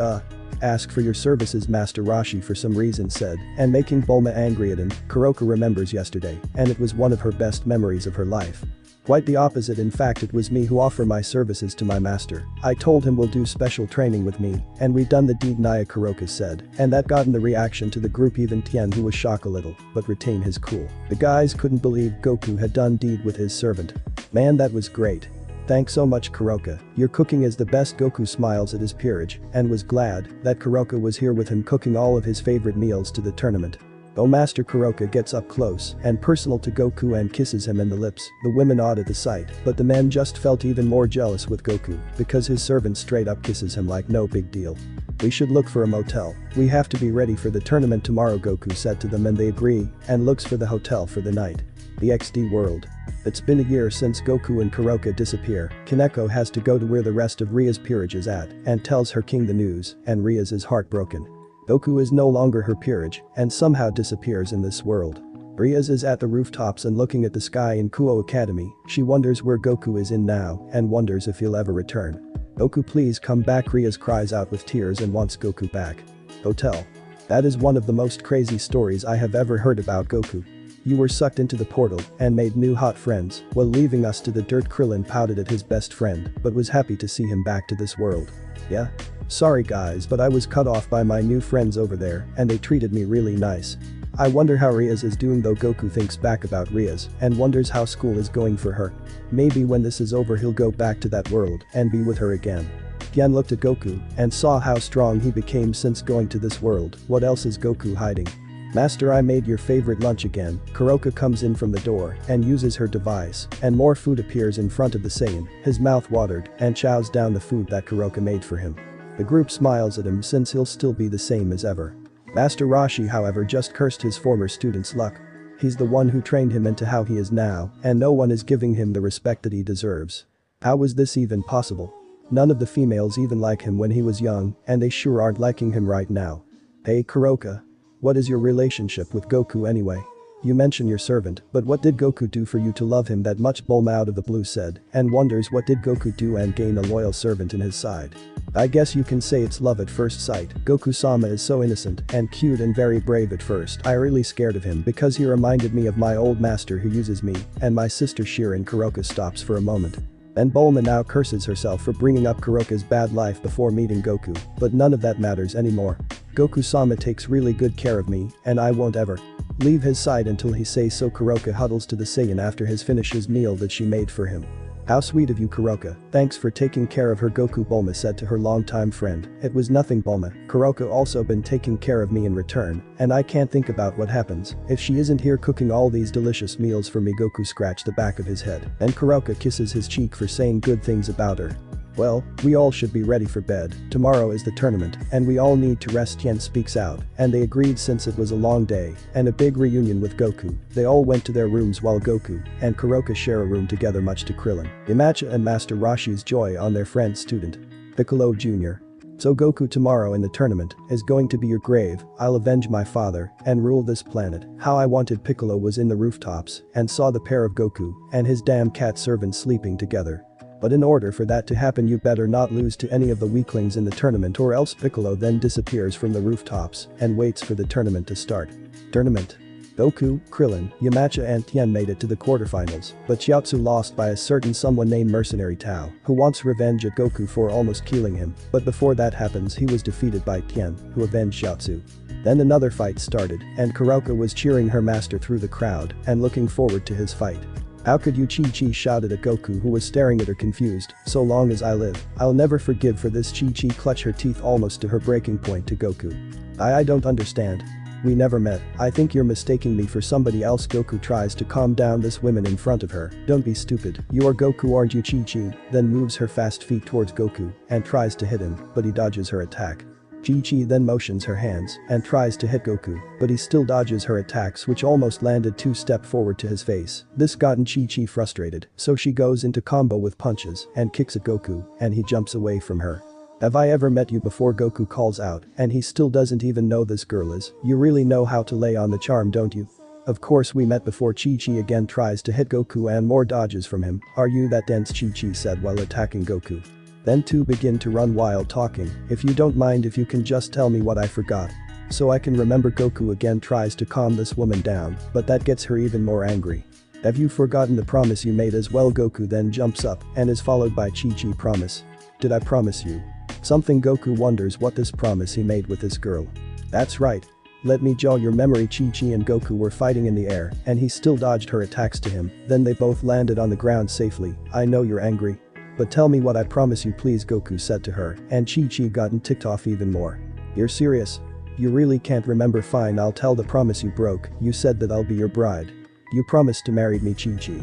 ask for your services? Master Rashi for some reason said, and making Bulma angry at him. Kuroka remembers yesterday, and it was one of her best memories of her life. Quite the opposite, in fact it was me who offer my services to my master. I told him we'll do special training with me, and we done the deed, Naya Kuroka said, and that gotten the reaction to the group. Even Tien, who was shocked a little, but retained his cool. The guys couldn't believe Goku had done deed with his servant. Man, that was great. Thanks so much Kuroka, your cooking is the best. Goku smiles at his peerage and was glad that Kuroka was here with him cooking all of his favorite meals to the tournament. Oh, Master Kuroka gets up close and personal to Goku and kisses him in the lips. The women awed at the sight, but the men just felt even more jealous with Goku because his servant straight up kisses him like no big deal. We should look for a motel. We have to be ready for the tournament tomorrow, Goku said to them, and they agree and looks for the hotel for the night. The DxD world. It's been a year since Goku and Kuroka disappear. Kaneko has to go to where the rest of Ria's peerage is at and tells her king the news, and Ria's is heartbroken. Goku is no longer her peerage and somehow disappears in this world. Ria's is at the rooftops and looking at the sky in Kuoh Academy. She wonders where Goku is in now and wonders if he'll ever return. Goku, please come back. Ria's cries out with tears and wants Goku back. Hotel. That is one of the most crazy stories I have ever heard about Goku. You were sucked into the portal and made new hot friends while leaving us to the dirt. Krillin pouted at his best friend but was happy to see him back to this world. Yeah? Sorry guys, but I was cut off by my new friends over there and they treated me really nice. I wonder how Rias is doing though. Goku thinks back about Rias and wonders how school is going for her. Maybe when this is over he'll go back to that world and be with her again. Tien looked at Goku and saw how strong he became since going to this world. What else is Goku hiding? Master, I made your favorite lunch again. Kuroka comes in from the door and uses her device, and more food appears in front of the Saiyan. His mouth watered and chows down the food that Kuroka made for him. The group smiles at him since he'll still be the same as ever. Master Rashi, however, just cursed his former student's luck. He's the one who trained him into how he is now, and no one is giving him the respect that he deserves. How was this even possible? None of the females even like him when he was young, and they sure aren't liking him right now. Hey Kuroka. What is your relationship with Goku anyway? You mention your servant, but what did Goku do for you to love him that much? Bulma out of the blue said, and wonders what did Goku do and gain a loyal servant in his side. I guess you can say it's love at first sight. Goku-sama is so innocent and cute and very brave at first. I really scared of him because he reminded me of my old master who uses me, and my sister Shirin. Kuroka stops for a moment. And Bulma now curses herself for bringing up Kuroka's bad life before meeting Goku, but none of that matters anymore. Goku-sama takes really good care of me, and I won't ever leave his side until he says so. Kuroka huddles to the Saiyan after his finishes meal that she made for him. How sweet of you, Kuroka. Thanks for taking care of her, Goku, Bulma said to her longtime friend. It was nothing, Bulma. Kuroka also been taking care of me in return, and I can't think about what happens if she isn't here cooking all these delicious meals for me. Goku scratched the back of his head, and Kuroka kisses his cheek for saying good things about her. Well, we all should be ready for bed. Tomorrow is the tournament, and we all need to rest. Tien speaks out, and they agreed since it was a long day and a big reunion with Goku. They all went to their rooms while Goku and Kuroka share a room together, much to Krillin, Yamcha and Master Roshi's joy on their friend student Piccolo Jr. So Goku, tomorrow in the tournament is going to be your grave. I'll avenge my father and rule this planet. How I wanted. Piccolo was in the rooftops and saw the pair of Goku and his damn cat servant sleeping together. But in order for that to happen, you better not lose to any of the weaklings in the tournament, or else. Piccolo then disappears from the rooftops and waits for the tournament to start. Tournament. Goku, Krillin, Yamcha and Tien made it to the quarterfinals, but Chiaotzu lost by a certain someone named Mercenary Tao, who wants revenge at Goku for almost killing him, but before that happens he was defeated by Tien, who avenged Chiaotzu. Then another fight started, and Kuroka was cheering her master through the crowd and looking forward to his fight. How could you? Chi-Chi shouted at Goku, who was staring at her confused. So long as I live, I'll never forgive for this. Chi-Chi clutched her teeth almost to her breaking point to Goku. I don't understand. We never met. I think you're mistaking me for somebody else. Goku tries to calm down this woman in front of her. Don't be stupid. You are Goku, aren't you? Chi-Chi then moves her fast feet towards Goku and tries to hit him, but he dodges her attack. Chi-Chi then motions her hands and tries to hit Goku, but he still dodges her attacks, which almost landed 2 steps forward to his face. This gotten Chi-Chi frustrated, so she goes into combo with punches and kicks at Goku, and he jumps away from her. Have I ever met you before? Goku calls out, and he still doesn't even know this girl is. You really know how to lay on the charm, don't you? Of course we met before. Chi-Chi again tries to hit Goku and more dodges from him. Are you that dense? Chi-Chi said while attacking Goku. Then two begin to run while talking. If you don't mind, if you can just tell me what I forgot, so I can remember. Goku again tries to calm this woman down, but that gets her even more angry. Have you forgotten the promise you made as well? Goku then jumps up and is followed by Chi-Chi. Promise? Did I promise you something? Goku wonders what this promise he made with this girl. That's right. Let me jog your memory. Chi-Chi and Goku were fighting in the air, and he still dodged her attacks to him. Then they both landed on the ground safely. I know you're angry, but tell me what I promise you, please, Goku said to her, and Chi-Chi gotten ticked off even more. You're serious? You really can't remember? Fine, I'll tell the promise you broke. You said that I'll be your bride. You promised to marry me. Chi-Chi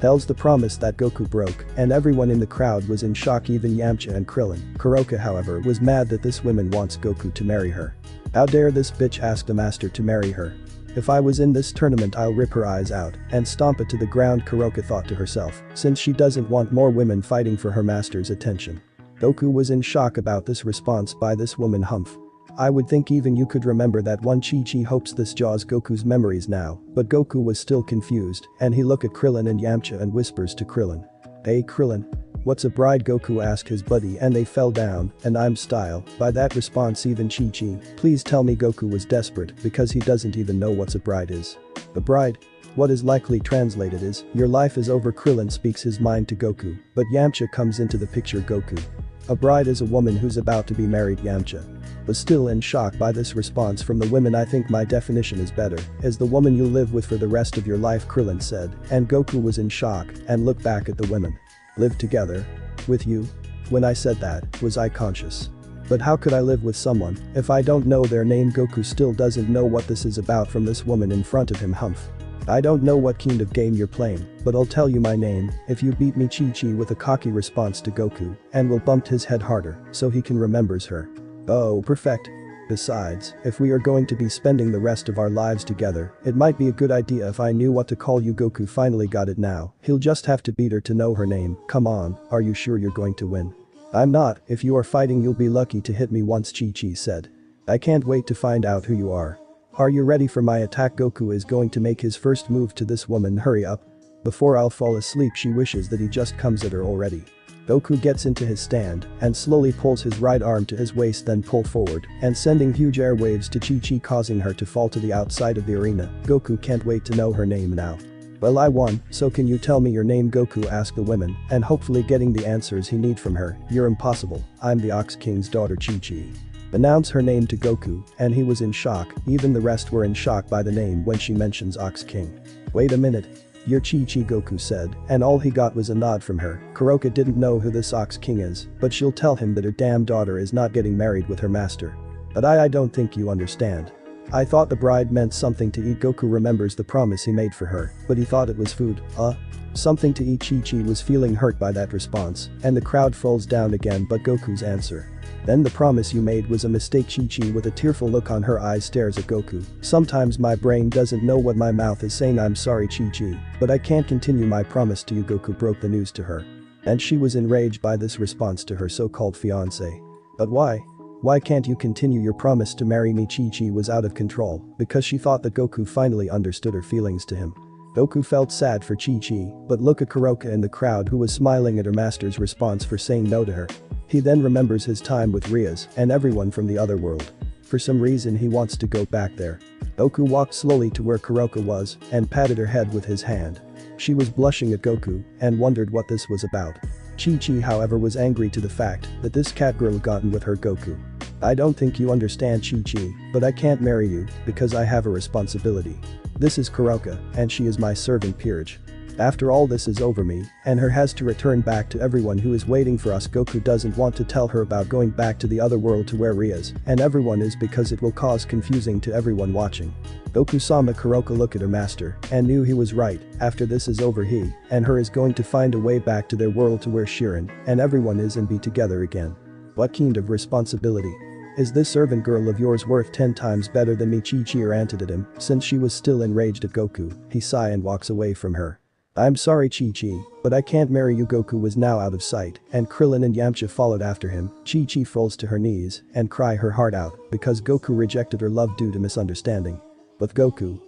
tells the promise that Goku broke, and everyone in the crowd was in shock, even Yamcha and Krillin. Kuroka, however, was mad that this woman wants Goku to marry her. How dare this bitch ask the master to marry her? If I was in this tournament, I'll rip her eyes out and stomp it to the ground, Kuroka thought to herself, since she doesn't want more women fighting for her master's attention. Goku was in shock about this response by this woman. Humph. I would think even you could remember that one. Chi-Chi hopes this jogs Goku's memories now, but Goku was still confused, and he looked at Krillin and Yamcha and whispers to Krillin. Hey Krillin. What's a bride? Goku asked his buddy, and they fell down, and I'm style. By that response, even Chi-Chi, please tell me. Goku was desperate because he doesn't even know what's a bride is. A bride? What is likely translated is, your life is over. Krillin speaks his mind to Goku, but Yamcha comes into the picture. Goku. A bride is a woman who's about to be married. Yamcha was still in shock by this response from the women. I think my definition is better, is the woman you live with for the rest of your life, Krillin said, and Goku was in shock and looked back at the women. Live together? With you? When I said that, was I conscious? But how could I live with someone if I don't know their name? Goku still doesn't know what this is about from this woman in front of him. Humph. I don't know what kind of game you're playing, but I'll tell you my name if you beat me. Chi-Chi with a cocky response to Goku, and will bump his head harder so he can remembers her. Oh, perfect. Besides, if we are going to be spending the rest of our lives together, it might be a good idea if I knew what to call you. Goku finally got it now. He'll just have to beat her to know her name. Come on, are you sure you're going to win? I'm not. If you are fighting, you'll be lucky to hit me once, Chi-Chi said. I can't wait to find out who you are. Are you ready for my attack? Goku is going to make his first move to this woman. Hurry up. Before I'll fall asleep. She wishes that he just comes at her already. Goku gets into his stand and slowly pulls his right arm to his waist, then pull forward and sending huge air waves to Chi-Chi, causing her to fall to the outside of the arena. Goku can't wait to know her name now. Well, I won, so can you tell me your name? Goku asked the women, and hopefully getting the answers he need from her. You're impossible. I'm the Ox King's daughter, Chi-Chi. Announce her name to Goku, and he was in shock. Even the rest were in shock by the name when she mentions Ox King. Wait a minute. You're Chi-Chi, Goku said, and all he got was a nod from her. Kuroka didn't know who this Ox King is, but she'll tell him that her damn daughter is not getting married with her master. But I don't think you understand. I thought the bride meant something to eat. Goku remembers the promise he made for her, but he thought it was food. Something to eat. Chi-Chi was feeling hurt by that response, and the crowd falls down again but Goku's answer. Then the promise you made was a mistake. Chi-Chi with a tearful look on her eyes stares at Goku. Sometimes my brain doesn't know what my mouth is saying. I'm sorry, Chi-Chi, but I can't continue my promise to you. Goku broke the news to her. And she was enraged by this response to her so-called fiancé. But why? Why can't you continue your promise to marry me? Chi-Chi was out of control because she thought that Goku finally understood her feelings to him. Goku felt sad for Chi-Chi, but look at Kuroka in the crowd who was smiling at her master's response for saying no to her. He then remembers his time with Rias and everyone from the other world. For some reason he wants to go back there. Goku walked slowly to where Kuroka was and patted her head with his hand. She was blushing at Goku and wondered what this was about. Chi-Chi, however, was angry to the fact that this cat girl had gotten with her Goku. I don't think you understand, Chi-Chi, but I can't marry you because I have a responsibility. This is Kuroka, and she is my servant peerage. After all this is over, me and her has to return back to everyone who is waiting for us. Goku doesn't want to tell her about going back to the other world to where Rias and everyone is because it will cause confusing to everyone watching. Goku saw Kuroka look at her master and knew he was right. After this is over, he and her is going to find a way back to their world to where Shirin and everyone is and be together again. What kind of responsibility? Is this servant girl of yours worth 10 times better than me? Chi-Chi ranted at him since she was still enraged at Goku. He sighs and walks away from her. I'm sorry, Chi-Chi, but I can't marry you. Goku was now out of sight and Krillin and Yamcha followed after him. Chi-Chi falls to her knees and cry her heart out because Goku rejected her love due to misunderstanding. But Goku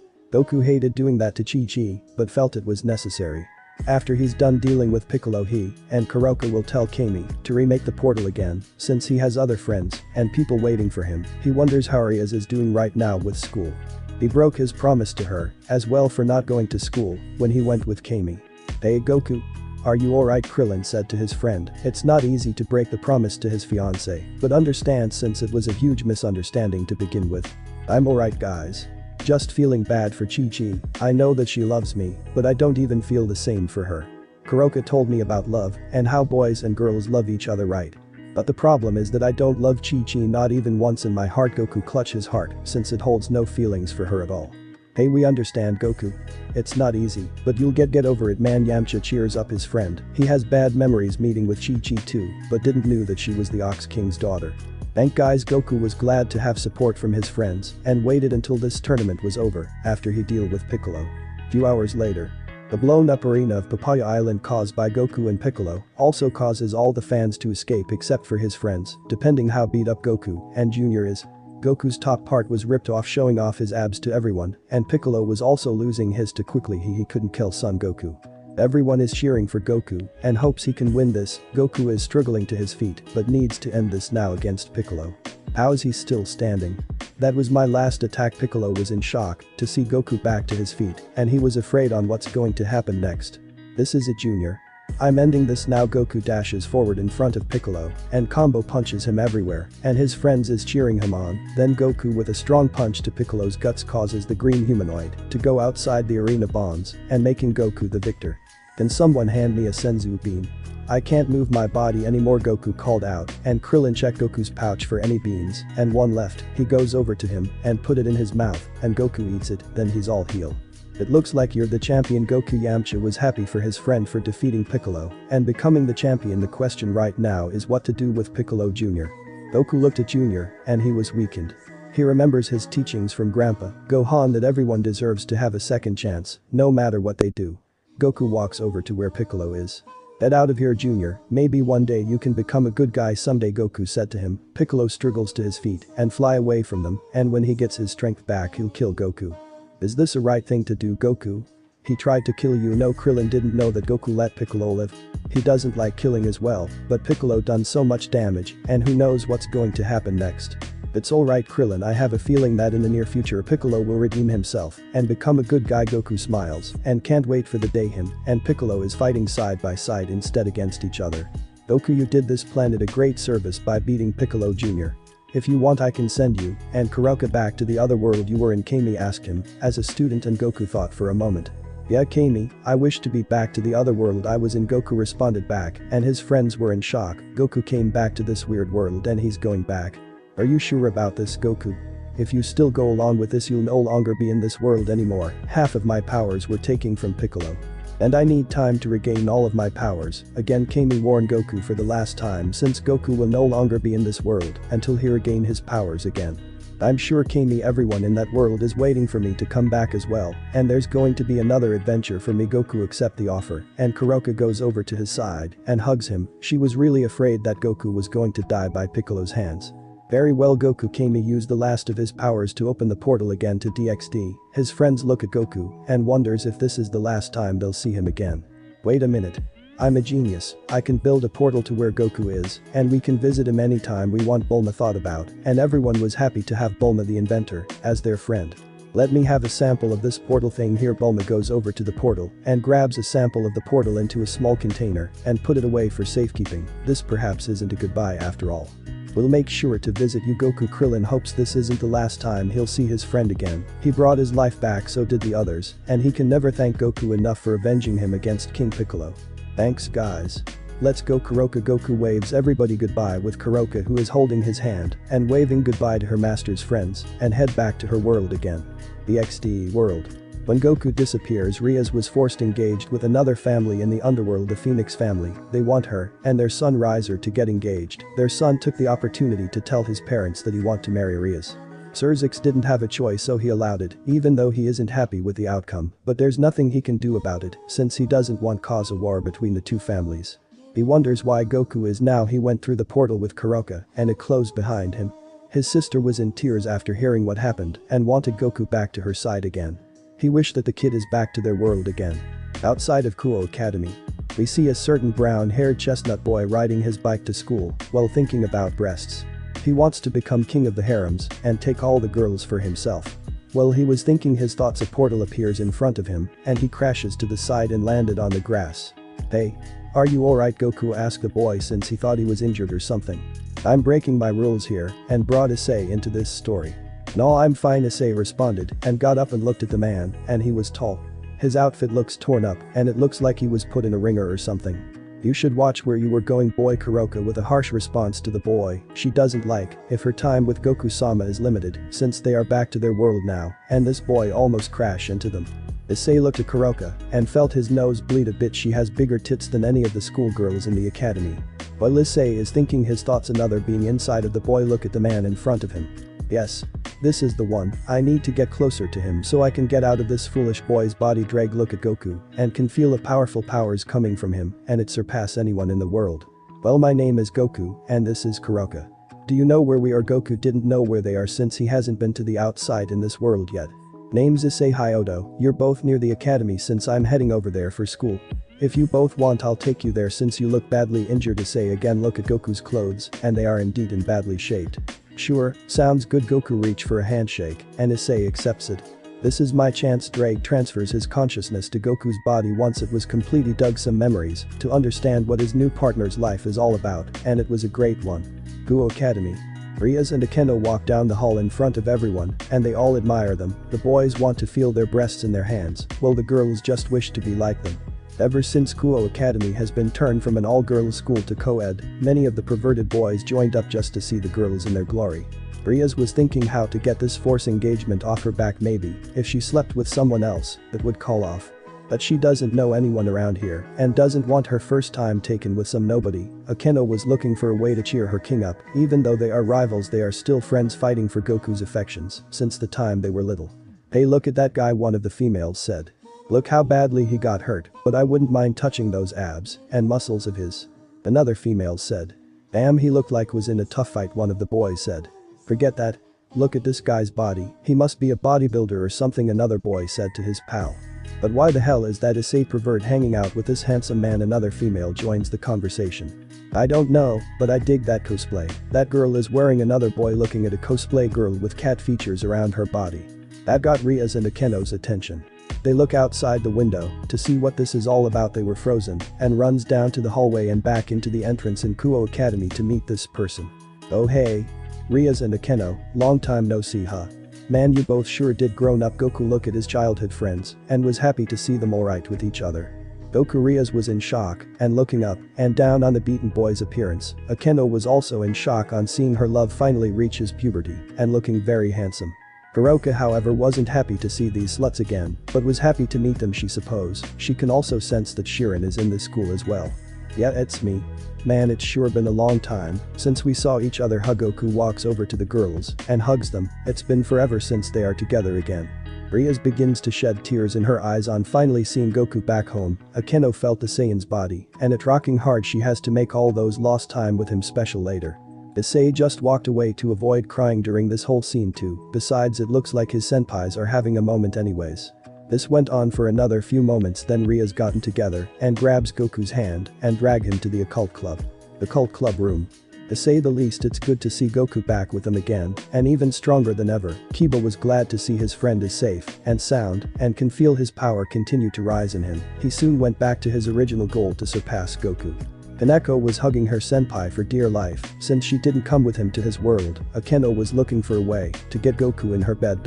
hated doing that to Chi-Chi but felt it was necessary. After he's done dealing with Piccolo, he and Kuroka will tell Kami to remake the portal again since he has other friends and people waiting for him. He wonders how Rias is doing right now with school. He broke his promise to her as well for not going to school when he went with Kami. Hey Goku, are you alright? Krillin said to his friend. It's not easy to break the promise to his fiancé, but understand since it was a huge misunderstanding to begin with. I'm alright, guys. Just feeling bad for Chi-Chi. I know that she loves me, but I don't even feel the same for her. Kuroka told me about love and how boys and girls love each other, right? But the problem is that I don't love Chi-Chi, not even once in my heart. Goku clutched his heart since it holds no feelings for her at all. Hey, we understand, Goku. It's not easy, but you'll get over it, man. Yamcha cheers up his friend. He has bad memories meeting with Chi-Chi too, but didn't knew that she was the Ox King's daughter. Thank guys. Goku was glad to have support from his friends and waited until this tournament was over after he dealt with Piccolo. Few hours later. The blown-up arena of Papaya Island caused by Goku and Piccolo also causes all the fans to escape except for his friends, depending how beat up Goku and Junior is. Goku's top part was ripped off, showing off his abs to everyone, and Piccolo was also losing his too quickly. He couldn't kill Son Goku. Everyone is cheering for Goku and hopes he can win this. Goku is struggling to his feet but needs to end this now against Piccolo. How is he still standing? That was my last attack. Piccolo was in shock to see Goku back to his feet and he was afraid on what's going to happen next. This is it, Junior. I'm ending this now. Goku dashes forward in front of Piccolo and combo punches him everywhere and his friends is cheering him on. Then Goku with a strong punch to Piccolo's guts causes the green humanoid to go outside the arena bonds and making Goku the victor. Can someone hand me a Senzu bean? I can't move my body anymore, Goku called out, and Krillin checked Goku's pouch for any beans and one left. He goes over to him and put it in his mouth and Goku eats it, then he's all healed. It looks like you're the champion, Goku. Yamcha was happy for his friend for defeating Piccolo and becoming the champion. The question right now is what to do with Piccolo Jr. Goku looked at Junior and he was weakened. He remembers his teachings from Grandpa Gohan that everyone deserves to have a second chance, no matter what they do. Goku walks over to where Piccolo is. "Get out of here, Junior, maybe one day you can become a good guy someday," Goku said to him. Piccolo struggles to his feet and fly away from them, and when he gets his strength back he'll kill Goku. "Is this a right thing to do, Goku? He tried to kill you." No, Krillin didn't know that Goku let Piccolo live. He doesn't like killing as well, but Piccolo done so much damage, and who knows what's going to happen next. "It's alright, Krillin, I have a feeling that in the near future Piccolo will redeem himself and become a good guy." Goku smiles and can't wait for the day him and Piccolo is fighting side by side instead against each other. "Goku, you did this planet a great service by beating Piccolo Jr. If you want I can send you and Kuroka back to the other world you were in," Kami asked him as a student, and Goku thought for a moment. "Yeah, Kami, I wish to be back to the other world I was in," Goku responded back, and his friends were in shock. Goku came back to this weird world and he's going back. "Are you sure about this, Goku? If you still go along with this you'll no longer be in this world anymore. Half of my powers were taken from Piccolo. And I need time to regain all of my powers." Again Kami warned Goku for the last time, since Goku will no longer be in this world until he regain his powers again. "I'm sure, Kami, everyone in that world is waiting for me to come back as well, and there's going to be another adventure for me." Goku accepts the offer, and Kuroka goes over to his side and hugs him. She was really afraid that Goku was going to die by Piccolo's hands. Very well, Goku. Kami used the last of his powers to open the portal again to DxD. His friends look at Goku and wonders if this is the last time they'll see him again. "Wait a minute. I'm a genius. I can build a portal to where Goku is, and we can visit him anytime we want," Bulma thought about, and everyone was happy to have Bulma the inventor as their friend. "Let me have a sample of this portal thing here." Bulma goes over to the portal and grabs a sample of the portal into a small container and put it away for safekeeping. "This perhaps isn't a goodbye after all. We'll make sure to visit you, Goku." Krillin hopes this isn't the last time he'll see his friend again. He brought his life back, so did the others, and he can never thank Goku enough for avenging him against King Piccolo. "Thanks, guys. Let's go, Kuroka." Goku waves everybody goodbye, with Kuroka, who is holding his hand and waving goodbye to her master's friends, and head back to her world again. The DxD world. When Goku disappears, Rias was forced engaged with another family in the underworld, the Phoenix family. They want her and their son Riser to get engaged. Their son took the opportunity to tell his parents that he want to marry Rias. Xerxes didn't have a choice, so he allowed it, even though he isn't happy with the outcome, but there's nothing he can do about it since he doesn't want cause a war between the two families. He wonders why Goku is now. He went through the portal with Kuroka and it closed behind him. His sister was in tears after hearing what happened and wanted Goku back to her side again. He wished that the kid is back to their world again. Outside of Kuoh Academy, we see a certain brown-haired chestnut boy riding his bike to school while thinking about breasts. He wants to become king of the harems and take all the girls for himself. While he was thinking his thoughts, a portal appears in front of him and he crashes to the side and landed on the grass. "Hey, are you alright?" Goku asked the boy, since he thought he was injured or something. "I'm breaking my rules here and brought Issei into this story." "No, I'm fine," Issei responded and got up and looked at the man, and he was tall. His outfit looks torn up and it looks like he was put in a ringer or something. "You should watch where you were going, boy." Kuroka with a harsh response to the boy. She doesn't like if her time with Goku-sama is limited, since they are back to their world now and this boy almost crashed into them. Issei looked at Kuroka and felt his nose bleed a bit. She has bigger tits than any of the schoolgirls in the academy. While Issei is thinking his thoughts, another being inside of the boy look at the man in front of him. "Yes. This is the one. I need to get closer to him so I can get out of this foolish boy's body." Drag look at Goku and can feel a powerful powers coming from him, and it surpass anyone in the world. "Well, my name is Goku and this is Kuroka. Do you know where we are?" Goku didn't know where they are since he hasn't been to the outside in this world yet. "Name's Issei Hyodo. You're both near the academy since I'm heading over there for school. If you both want I'll take you there since you look badly injured." Issei again look at Goku's clothes and they are indeed in badly shaped. "Sure, sounds good." Goku reach for a handshake and Issei accepts it. "This is my chance." Drake transfers his consciousness to Goku's body once it was complete. He dug some memories to understand what his new partner's life is all about, and it was a great one. Kuoh Academy. Rias and Akeno walk down the hall in front of everyone and they all admire them. The boys want to feel their breasts in their hands while the girls just wish to be like them. Ever since Kuoh Academy has been turned from an all-girls school to co-ed, many of the perverted boys joined up just to see the girls in their glory. Rias was thinking how to get this forced engagement off her back. Maybe if she slept with someone else, it would call off. But she doesn't know anyone around here and doesn't want her first time taken with some nobody. Akeno was looking for a way to cheer her king up. Even though they are rivals, they are still friends fighting for Goku's affections since the time they were little. "Hey, look at that guy," one of the females said. "Look how badly he got hurt, but I wouldn't mind touching those abs and muscles of his." Another female said. "Damn, he looked like was in a tough fight," one of the boys said. "Forget that. Look at this guy's body, he must be a bodybuilder or something," another boy said to his pal. "But why the hell is that Issei pervert hanging out with this handsome man?" Another female joins the conversation. "I don't know, but I dig that cosplay. That girl is wearing," another boy looking at a cosplay girl with cat features around her body. That got Rias and Akeno's attention. They look outside the window to see what this is all about. They were frozen and runs down to the hallway and back into the entrance in Kuoh Academy to meet this person. "Oh hey. Rias and Akeno, long time no see, huh? Man, you both sure did grown up." Goku looked at his childhood friends and was happy to see them alright with each other. Goku Rias was in shock and looking up and down on the beaten boy's appearance. Akeno was also in shock on seeing her love finally reach his puberty and looking very handsome. Hiroka, however, wasn't happy to see these sluts again, but was happy to meet them. She suppose she can also sense that Shirin is in this school as well. "Yeah, it's me. Man, it's sure been a long time since we saw each other." Goku walks over to the girls and hugs them. It's been forever since they are together again. Rias begins to shed tears in her eyes on finally seeing Goku back home. Akeno felt the Saiyan's body and it's rocking hard. She has to make all those lost time with him special later. Issei just walked away to avoid crying during this whole scene too. Besides, it looks like his senpais are having a moment anyways. This went on for another few moments, then Rias gotten together and grabs Goku's hand and drag him to the occult club. The cult club room. To say the least, it's good to see Goku back with them again and even stronger than ever. Kiba was glad to see his friend is safe and sound and can feel his power continue to rise in him. He soon went back to his original goal to surpass Goku. Kaneko was hugging her senpai for dear life since she didn't come with him to his world. Akeno was looking for a way to get Goku in her bed.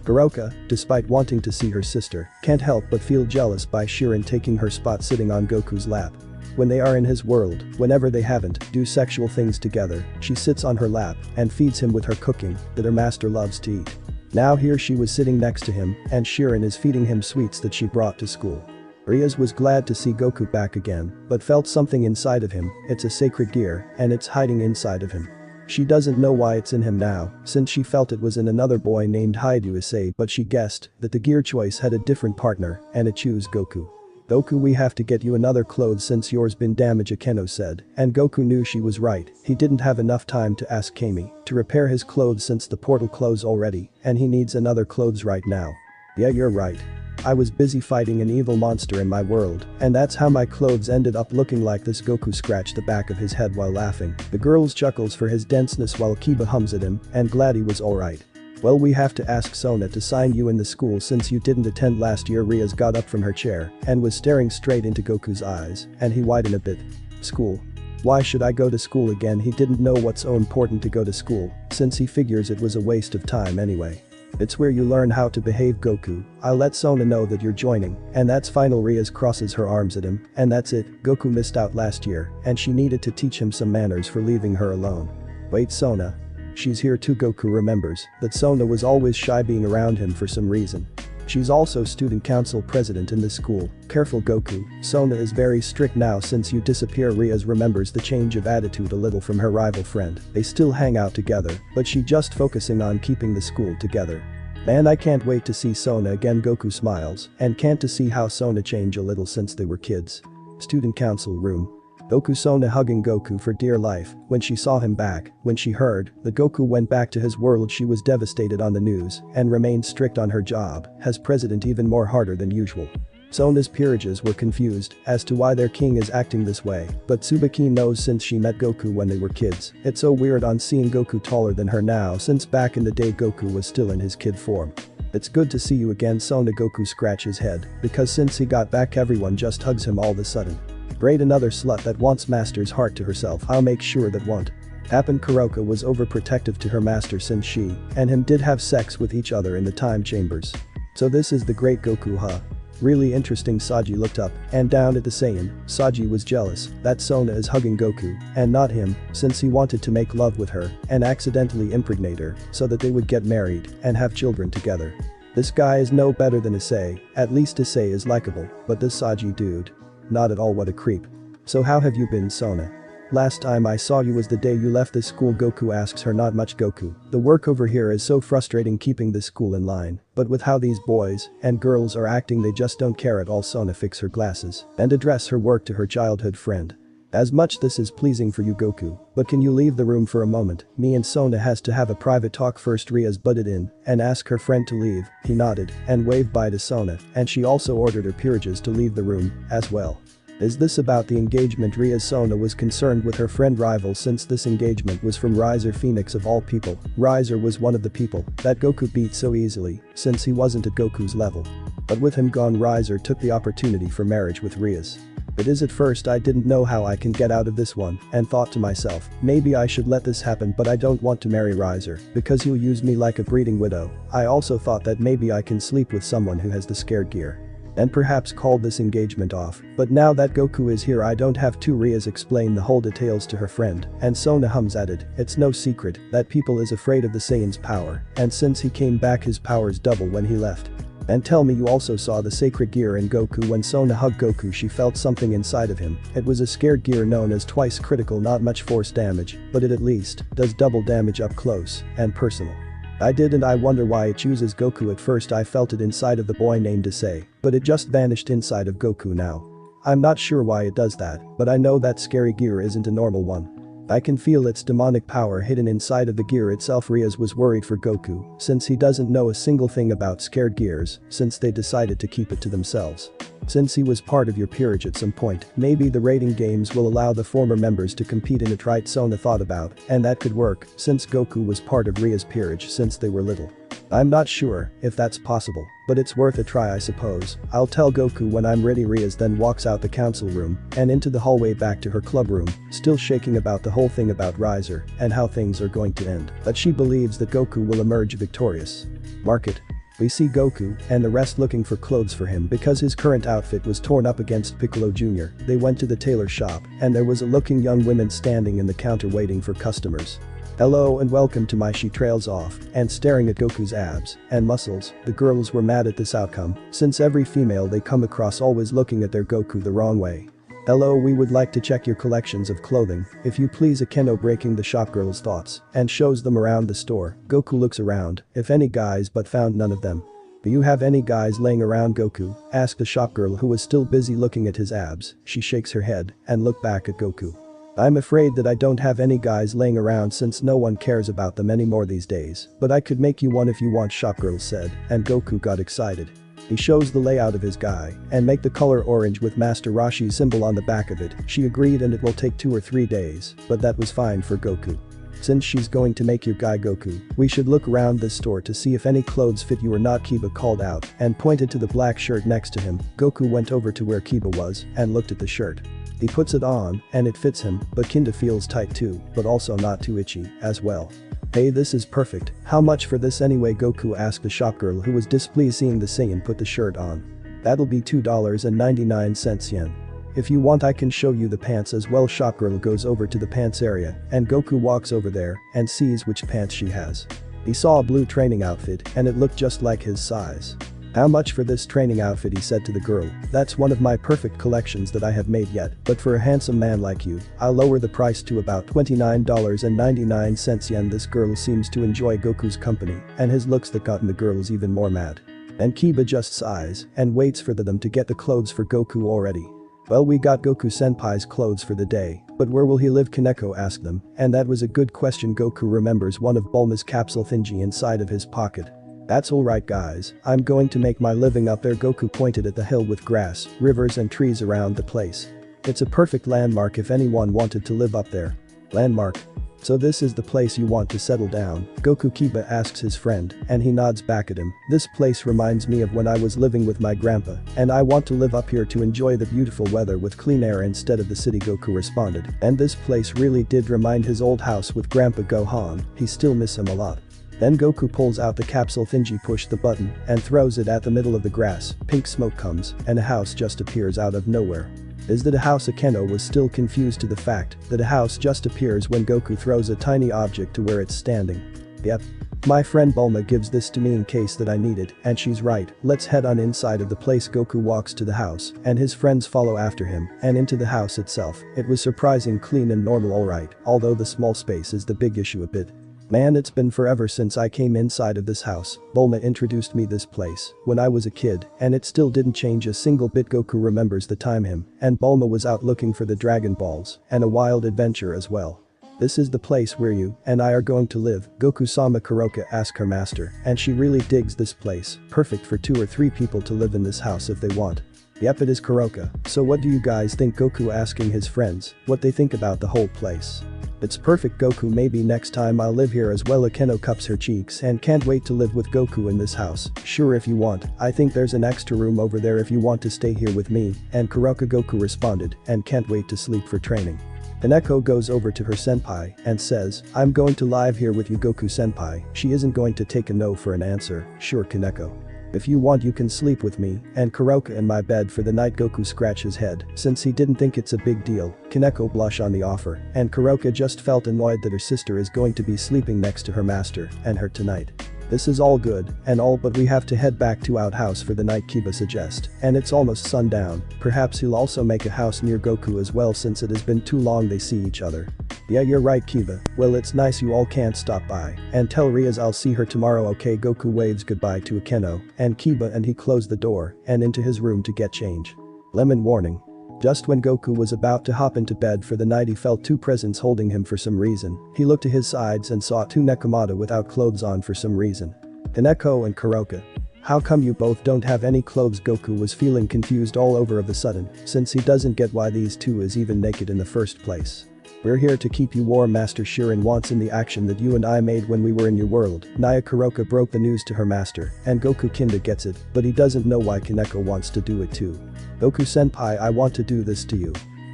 Hiroka, despite wanting to see her sister, can't help but feel jealous by Shirin taking her spot sitting on Goku's lap. When they are in his world, whenever they haven't do sexual things together, she sits on her lap and feeds him with her cooking that her master loves to eat. Now here she was sitting next to him and Shirin is feeding him sweets that she brought to school. Rias was glad to see Goku back again, but felt something inside of him. It's a sacred gear and it's hiding inside of him. She doesn't know why it's in him now, since she felt it was in another boy named Haidu Issei, but she guessed that the gear choice had a different partner and it chose Goku. "Goku, we have to get you another clothes since yours been damaged," Akeno said, and Goku knew she was right. He didn't have enough time to ask Kami to repair his clothes since the portal closed already and he needs another clothes right now. "Yeah, you're right. I was busy fighting an evil monster in my world, and that's how my clothes ended up looking like this." Goku scratched the back of his head while laughing. The girls chuckles for his denseness while Kiba hums at him and glad he was alright. "Well, we have to ask Sona to sign you in the school since you didn't attend last year." Rias got up from her chair and was staring straight into Goku's eyes and he widened a bit. "School? Why should I go to school again?" He didn't know what's so important to go to school since he figures it was a waste of time anyway. "It's where you learn how to behave, Goku. I'll let Sona know that you're joining." And that's final. Rias crosses her arms at him and that's it. Goku missed out last year and she needed to teach him some manners for leaving her alone. "Wait, Sona. She's here too." Goku remembers that Sona was always shy being around him for some reason. She's also student council president in this school. "Careful, Goku. Sona is very strict now since you disappear." Rias remembers the change of attitude a little from her rival friend. They still hang out together, but she just focusing on keeping the school together. "Man, I can't wait to see Sona again." Goku smiles and can't to see how Sona changed a little since they were kids. Student council room. Goku, Sona hugging Goku for dear life when she saw him back. When she heard that Goku went back to his world, she was devastated on the news and remained strict on her job as president, even more harder than usual. Sona's peerages were confused as to why their king is acting this way, but Tsubaki knows since she met Goku when they were kids. It's so weird on seeing Goku taller than her now since back in the day Goku was still in his kid form. "It's good to see you again, Sona." Goku scratches his head because since he got back everyone just hugs him all of a sudden. "Great, another slut that wants master's heart to herself. I'll make sure that won't happen." Kuroka was overprotective to her master since she and him did have sex with each other in the time chambers. "So this is the great Goku, huh? Really interesting." Saji looked up and down at the Saiyan. Saji was jealous that Sona is hugging Goku and not him since he wanted to make love with her and accidentally impregnate her so that they would get married and have children together. This guy is no better than Issei, at least Issei is likable, but this Saji dude. Not at all, what a creep. So how have you been, Sona? Last time I saw you was the day you left this school. Goku asks her. Not much, Goku. The work over here is so frustrating keeping this school in line, but with how these boys and girls are acting they just don't care at all. Sona fix her glasses and address her work to her childhood friend. As much this is pleasing for you, Goku, but can you leave the room for a moment? Me and Sona has to have a private talk first. Rias butted in and asked her friend to leave. He nodded and waved bye to Sona, and she also ordered her peerages to leave the room as well. Is this about the engagement? Rias Sona was concerned with her friend rival since this engagement was from Riser Phoenix of all people. Riser was one of the people that Goku beat so easily since he wasn't at Goku's level. But with him gone, Riser took the opportunity for marriage with Rias. It is at first I didn't know how I can get out of this one and thought to myself, maybe I should let this happen, but I don't want to marry Riser because he'll use me like a breeding widow. I also thought that maybe I can sleep with someone who has the scared gear and perhaps call this engagement off, but now that Goku is here I don't have to. Rias explained the whole details to her friend, and Sona hums added, it's no secret that people is afraid of the Saiyan's power, and since he came back his powers double when he left. And tell me you also saw the sacred gear in Goku. When Sona hugged Goku she felt something inside of him. It was a scared gear known as twice critical, not much force damage, but it at least does double damage up close and personal. I did, and I wonder why it chooses Goku. At first I felt it inside of the boy named Issei, but it just vanished inside of Goku now. I'm not sure why it does that, but I know that scary gear isn't a normal one. I can feel its demonic power hidden inside of the gear itself. Rias was worried for Goku since he doesn't know a single thing about scared gears since they decided to keep it to themselves. Since he was part of your peerage at some point, maybe the rating games will allow the former members to compete in it, right? Sona thought about, and that could work since Goku was part of Rias' peerage since they were little. I'm not sure if that's possible, but it's worth a try I suppose. I'll tell Goku when I'm ready. Rias then walks out the council room and into the hallway back to her club room, still shaking about the whole thing about Riser and how things are going to end, but she believes that Goku will emerge victorious. Market. We see Goku and the rest looking for clothes for him because his current outfit was torn up against Piccolo Jr. They went to the tailor shop and there was a looking young woman standing in the counter waiting for customers. Hello and welcome to my. She trails off and staring at Goku's abs and muscles. The girls were mad at this outcome since every female they come across always looking at their Goku the wrong way. Hello, we would like to check your collections of clothing, if you please. Akeno breaking the shopgirl's thoughts and shows them around the store. Goku looks around, if any guys, but found none of them. Do you have any guys laying around, Goku? Asked the shopgirl who was still busy looking at his abs. She shakes her head and looked back at Goku. I'm afraid that I don't have any guys laying around since no one cares about them anymore these days, but I could make you one if you want, shopgirl said, and Goku got excited. He shows the layout of his guy and make the color orange with Master Roshi's symbol on the back of it. She agreed and it will take 2 or 3 days, but that was fine for Goku. Since she's going to make your guy Goku, we should look around this store to see if any clothes fit you or not. Kiba called out and pointed to the black shirt next to him. Goku went over to where Kiba was and looked at the shirt. He puts it on and it fits him, but kinda feels tight too, but also not too itchy as well. Hey, this is perfect. How much for this anyway? Goku asked the shopgirl who was displeased seeing the Saiyan put the shirt on. That'll be $2.99 yen. If you want I can show you the pants as well. Shopgirl goes over to the pants area and Goku walks over there and sees which pants she has. He saw a blue training outfit and it looked just like his size. How much for this training outfit? He said to the girl. That's one of my perfect collections that I have made yet, but for a handsome man like you, I'll lower the price to about $29.99 yen. This girl seems to enjoy Goku's company and his looks that gotten the girls even more mad. And Kiba just sighs and waits for them to get the clothes for Goku already. Well, we got Goku senpai's clothes for the day, but where will he live? Kaneko asked them, and that was a good question. Goku remembers one of Bulma's capsule thingy inside of his pocket. That's alright guys, I'm going to make my living up there. Goku pointed at the hill with grass, rivers and trees around the place. It's a perfect landmark if anyone wanted to live up there. Landmark. So this is the place you want to settle down? Goku Kiba asks his friend, and he nods back at him. This place reminds me of when I was living with my grandpa, and I want to live up here to enjoy the beautiful weather with clean air instead of the city. Goku responded, and this place really did remind his old house with Grandpa Gohan. He still miss him a lot. Then Goku pulls out the capsule thingy, push the button, and throws it at the middle of the grass. Pink smoke comes, and a house just appears out of nowhere. Is that a house? Akeno was still confused to the fact that a house just appears when Goku throws a tiny object to where it's standing. Yep. My friend Bulma gives this to me in case that I need it, and she's right, let's head on inside of the place. Goku walks to the house, and his friends follow after him, and into the house itself. It was surprising clean and normal alright, although the small space is the big issue a bit. Man, it's been forever since I came inside of this house. Bulma introduced me this place when I was a kid, and it still didn't change a single bit. Goku remembers the time him and Bulma was out looking for the Dragon Balls and a wild adventure as well. This is the place where you and I are going to live, Goku-sama. Kuroka asks her master, and she really digs this place, perfect for 2 or 3 people to live in this house if they want. Yep, it is Kuroka. So what do you guys think? Goku asking his friends what they think about the whole place. It's perfect, Goku. Maybe next time I'll live here as well. Akeno cups her cheeks and can't wait to live with Goku in this house. Sure, if you want, I think there's an extra room over there if you want to stay here with me. And Kuroka. Goku responded and can't wait to sleep for training. Kaneko goes over to her senpai and says, I'm going to live here with you, Goku senpai. She isn't going to take a no for an answer. Sure, Kaneko. If you want you can sleep with me and Kuroka in my bed for the night. Goku scratches his head since he didn't think it's a big deal. Kaneko blush on the offer and Kuroka just felt annoyed that her sister is going to be sleeping next to her master and her tonight. This is all good and all, but we have to head back to outhouse for the night, Kiba suggests, and it's almost sundown. Perhaps he'll also make a house near Goku as well since it has been too long they see each other. Yeah, you're right, Kiba. Well, it's nice you all can't stop by and tell Rias I'll see her tomorrow, okay? Goku waves goodbye to Akeno and Kiba and he closed the door and into his room to get change. Lemon warning. Just when Goku was about to hop into bed for the night, he felt 2 presents holding him for some reason. He looked to his sides and saw 2 Nekomata without clothes on for some reason. Kaneko and Kuroka. How come you both don't have any clothes? Goku was feeling confused all over of a sudden, since he doesn't get why these 2 is even naked in the first place. We're here to keep you warm. Master Shirin wants in the action that you and I made when we were in your world. Naya. Kuroka broke the news to her master, and Goku kinda gets it, but he doesn't know why Kaneko wants to do it too. Goku senpai, I want to do this to you.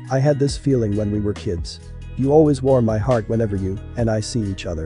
I had this feeling when we were kids. You always warm my heart whenever you and I see each other.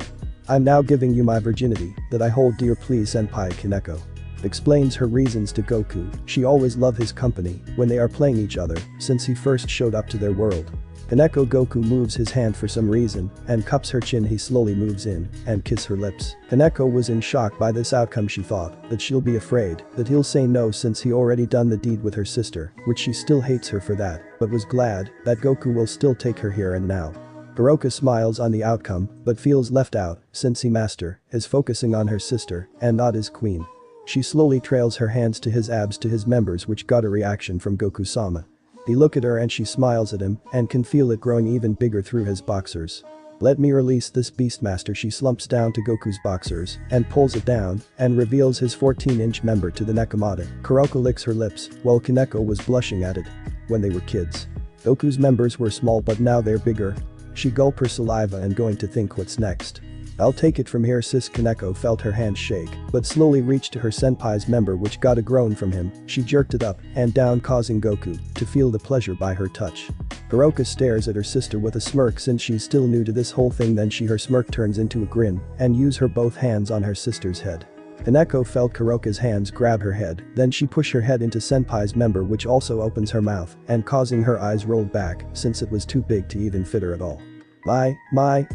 I'm now giving you my virginity that I hold dear. Please, senpai. Kaneko explains her reasons to Goku. She always loved his company when they are playing each other since he first showed up to their world. Kaneko. Goku moves his hand for some reason and cups her chin. He slowly moves in and kiss her lips. Kaneko was in shock by this outcome. She thought that she'll be afraid that he'll say no since he already done the deed with her sister, which she still hates her for that, but was glad that Goku will still take her here and now. Kuroka smiles on the outcome but feels left out since he master is focusing on her sister and not his queen. She slowly trails her hands to his abs to his members, which got a reaction from Goku-sama. He look at her and she smiles at him and can feel it growing even bigger through his boxers. Let me release this beast, master. She slumps down to Goku's boxers and pulls it down and reveals his 14-inch member to the Nekomata. Kuroka licks her lips while Kaneko was blushing at it. When they were kids, Goku's members were small but now they're bigger. She gulped her saliva and going to think what's next. I'll take it from here, sis. Kaneko felt her hand shake but slowly reached to her senpai's member, which got a groan from him. She jerked it up and down, causing Goku to feel the pleasure by her touch. Kuroka stares at her sister with a smirk since she's still new to this whole thing. Then her smirk turns into a grin and use her both hands on her sister's head. Kaneko felt Kuroka's hands grab her head, then she pushed her head into senpai's member, which also opens her mouth and causing her eyes rolled back since it was too big to even fit her at all. My,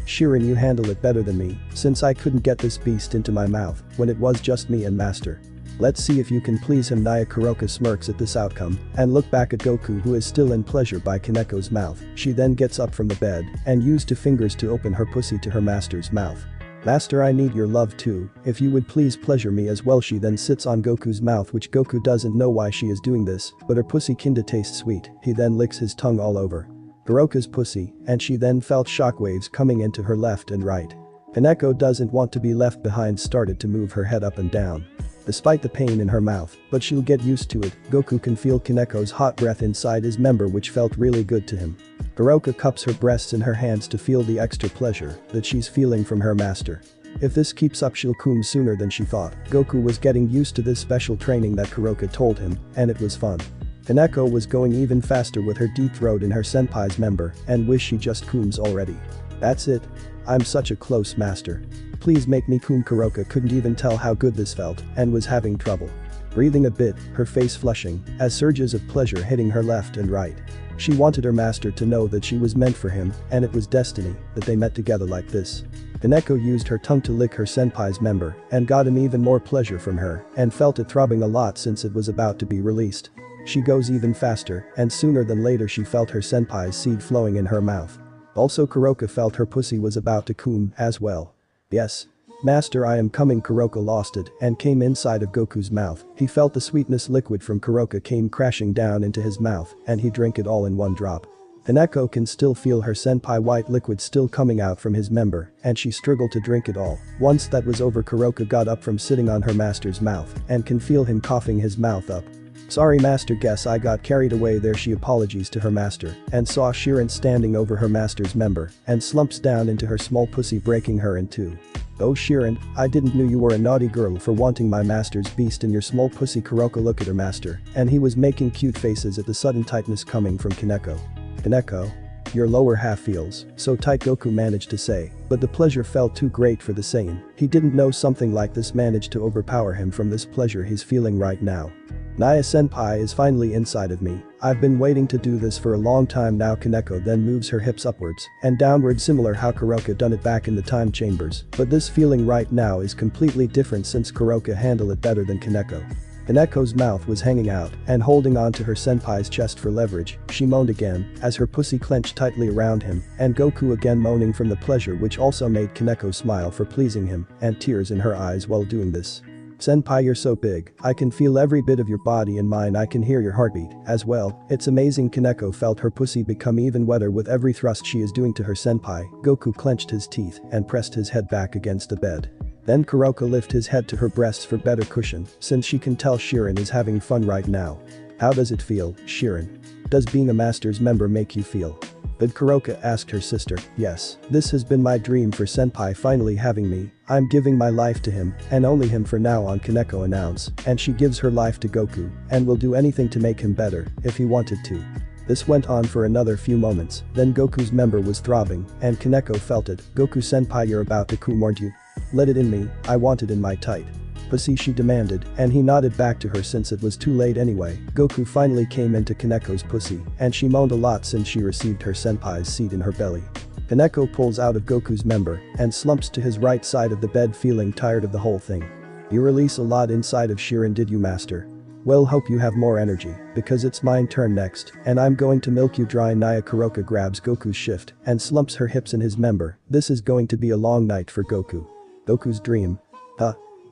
Shirin, you handle it better than me since I couldn't get this beast into my mouth when it was just me and master. Let's see if you can please him. Naya. Kuroka smirks at this outcome and look back at Goku, who is still in pleasure by Kaneko's mouth. She then gets up from the bed and used 2 fingers to open her pussy to her master's mouth. Master, I need your love too, if you would please pleasure me as well. She then sits on Goku's mouth, which Goku doesn't know why she is doing this, but her pussy kinda tastes sweet. He then licks his tongue all over Kuroka's pussy and she then felt shockwaves coming into her left and right. Kaneko doesn't want to be left behind, started to move her head up and down despite the pain in her mouth, but she'll get used to it. Goku can feel Kaneko's hot breath inside his member, which felt really good to him. Kuroka cups her breasts in her hands to feel the extra pleasure that she's feeling from her master. If this keeps up, she'll come sooner than she thought. Goku was getting used to this special training that Kuroka told him, and it was fun. Kaneko was going even faster with her deep throat in her senpai's member and wish she just cooms already. That's it. I'm such a close master. Please make me coom. Kuroka couldn't even tell how good this felt and was having trouble breathing a bit, her face flushing as surges of pleasure hitting her left and right. She wanted her master to know that she was meant for him and it was destiny that they met together like this. Kaneko used her tongue to lick her senpai's member and got him even more pleasure from her and felt it throbbing a lot since it was about to be released. She goes even faster and sooner than later she felt her senpai's seed flowing in her mouth. Also Kuroka felt her pussy was about to come as well. Yes. Master, I am coming. Kuroka lost it and came inside of Goku's mouth. He felt the sweetness liquid from Kuroka came crashing down into his mouth and he drank it all in one drop. Kaneko can still feel her senpai white liquid still coming out from his member and she struggled to drink it all. Once that was over, Kuroka got up from sitting on her master's mouth and can feel him coughing his mouth up. Sorry master, guess I got carried away there. She apologies to her master and saw Shirin standing over her master's member and slumps down into her small pussy, breaking her in two. Oh Shirin, I didn't know you were a naughty girl for wanting my master's beast in your small pussy. Kuroka looked at her master and he was making cute faces at the sudden tightness coming from Kaneko. Kaneko, your lower half feels so tight, Goku managed to say, but the pleasure felt too great for the Saiyan. He didn't know something like this managed to overpower him from this pleasure he's feeling right now. Naya senpai is finally inside of me. I've been waiting to do this for a long time now. Kaneko then moves her hips upwards and downward, similar how Kuroka done it back in the time chambers, but this feeling right now is completely different since Kuroka handled it better than Kaneko. Kaneko's mouth was hanging out and holding on to her senpai's chest for leverage. She moaned again as her pussy clenched tightly around him and Goku again moaning from the pleasure, which also made Kaneko smile for pleasing him and tears in her eyes while doing this. Senpai, you're so big, I can feel every bit of your body in mine. I can hear your heartbeat as well. It's amazing. Kaneko felt her pussy become even wetter with every thrust she is doing to her senpai. Goku clenched his teeth and pressed his head back against the bed. Then Kuroka lifted his head to her breasts for better cushion since she can tell Shirin is having fun right now. How does it feel, Shirin? Does being a master's member make you feel? But Kuroka asked her sister. Yes, this has been my dream for senpai finally having me. I'm giving my life to him and only him for now on, Kaneko announced, and she gives her life to Goku and will do anything to make him better if he wanted to. This went on for another few moments, then Goku's member was throbbing and Kaneko felt it. Goku senpai, you're about to come, aren't you? Let it in me, I want it in my tight pussy, she demanded, and he nodded back to her since it was too late anyway. Goku finally came into Kaneko's pussy and she moaned a lot since she received her senpai's seed in her belly. Kaneko pulls out of Goku's member and slumps to his right side of the bed, feeling tired of the whole thing. You release a lot inside of Shirin, did you, master? Well, hope you have more energy, because it's my turn next, and I'm going to milk you dry. Naya Kuroka grabs Goku's shift and slumps her hips in his member. This is going to be a long night for Goku. Goku's dream.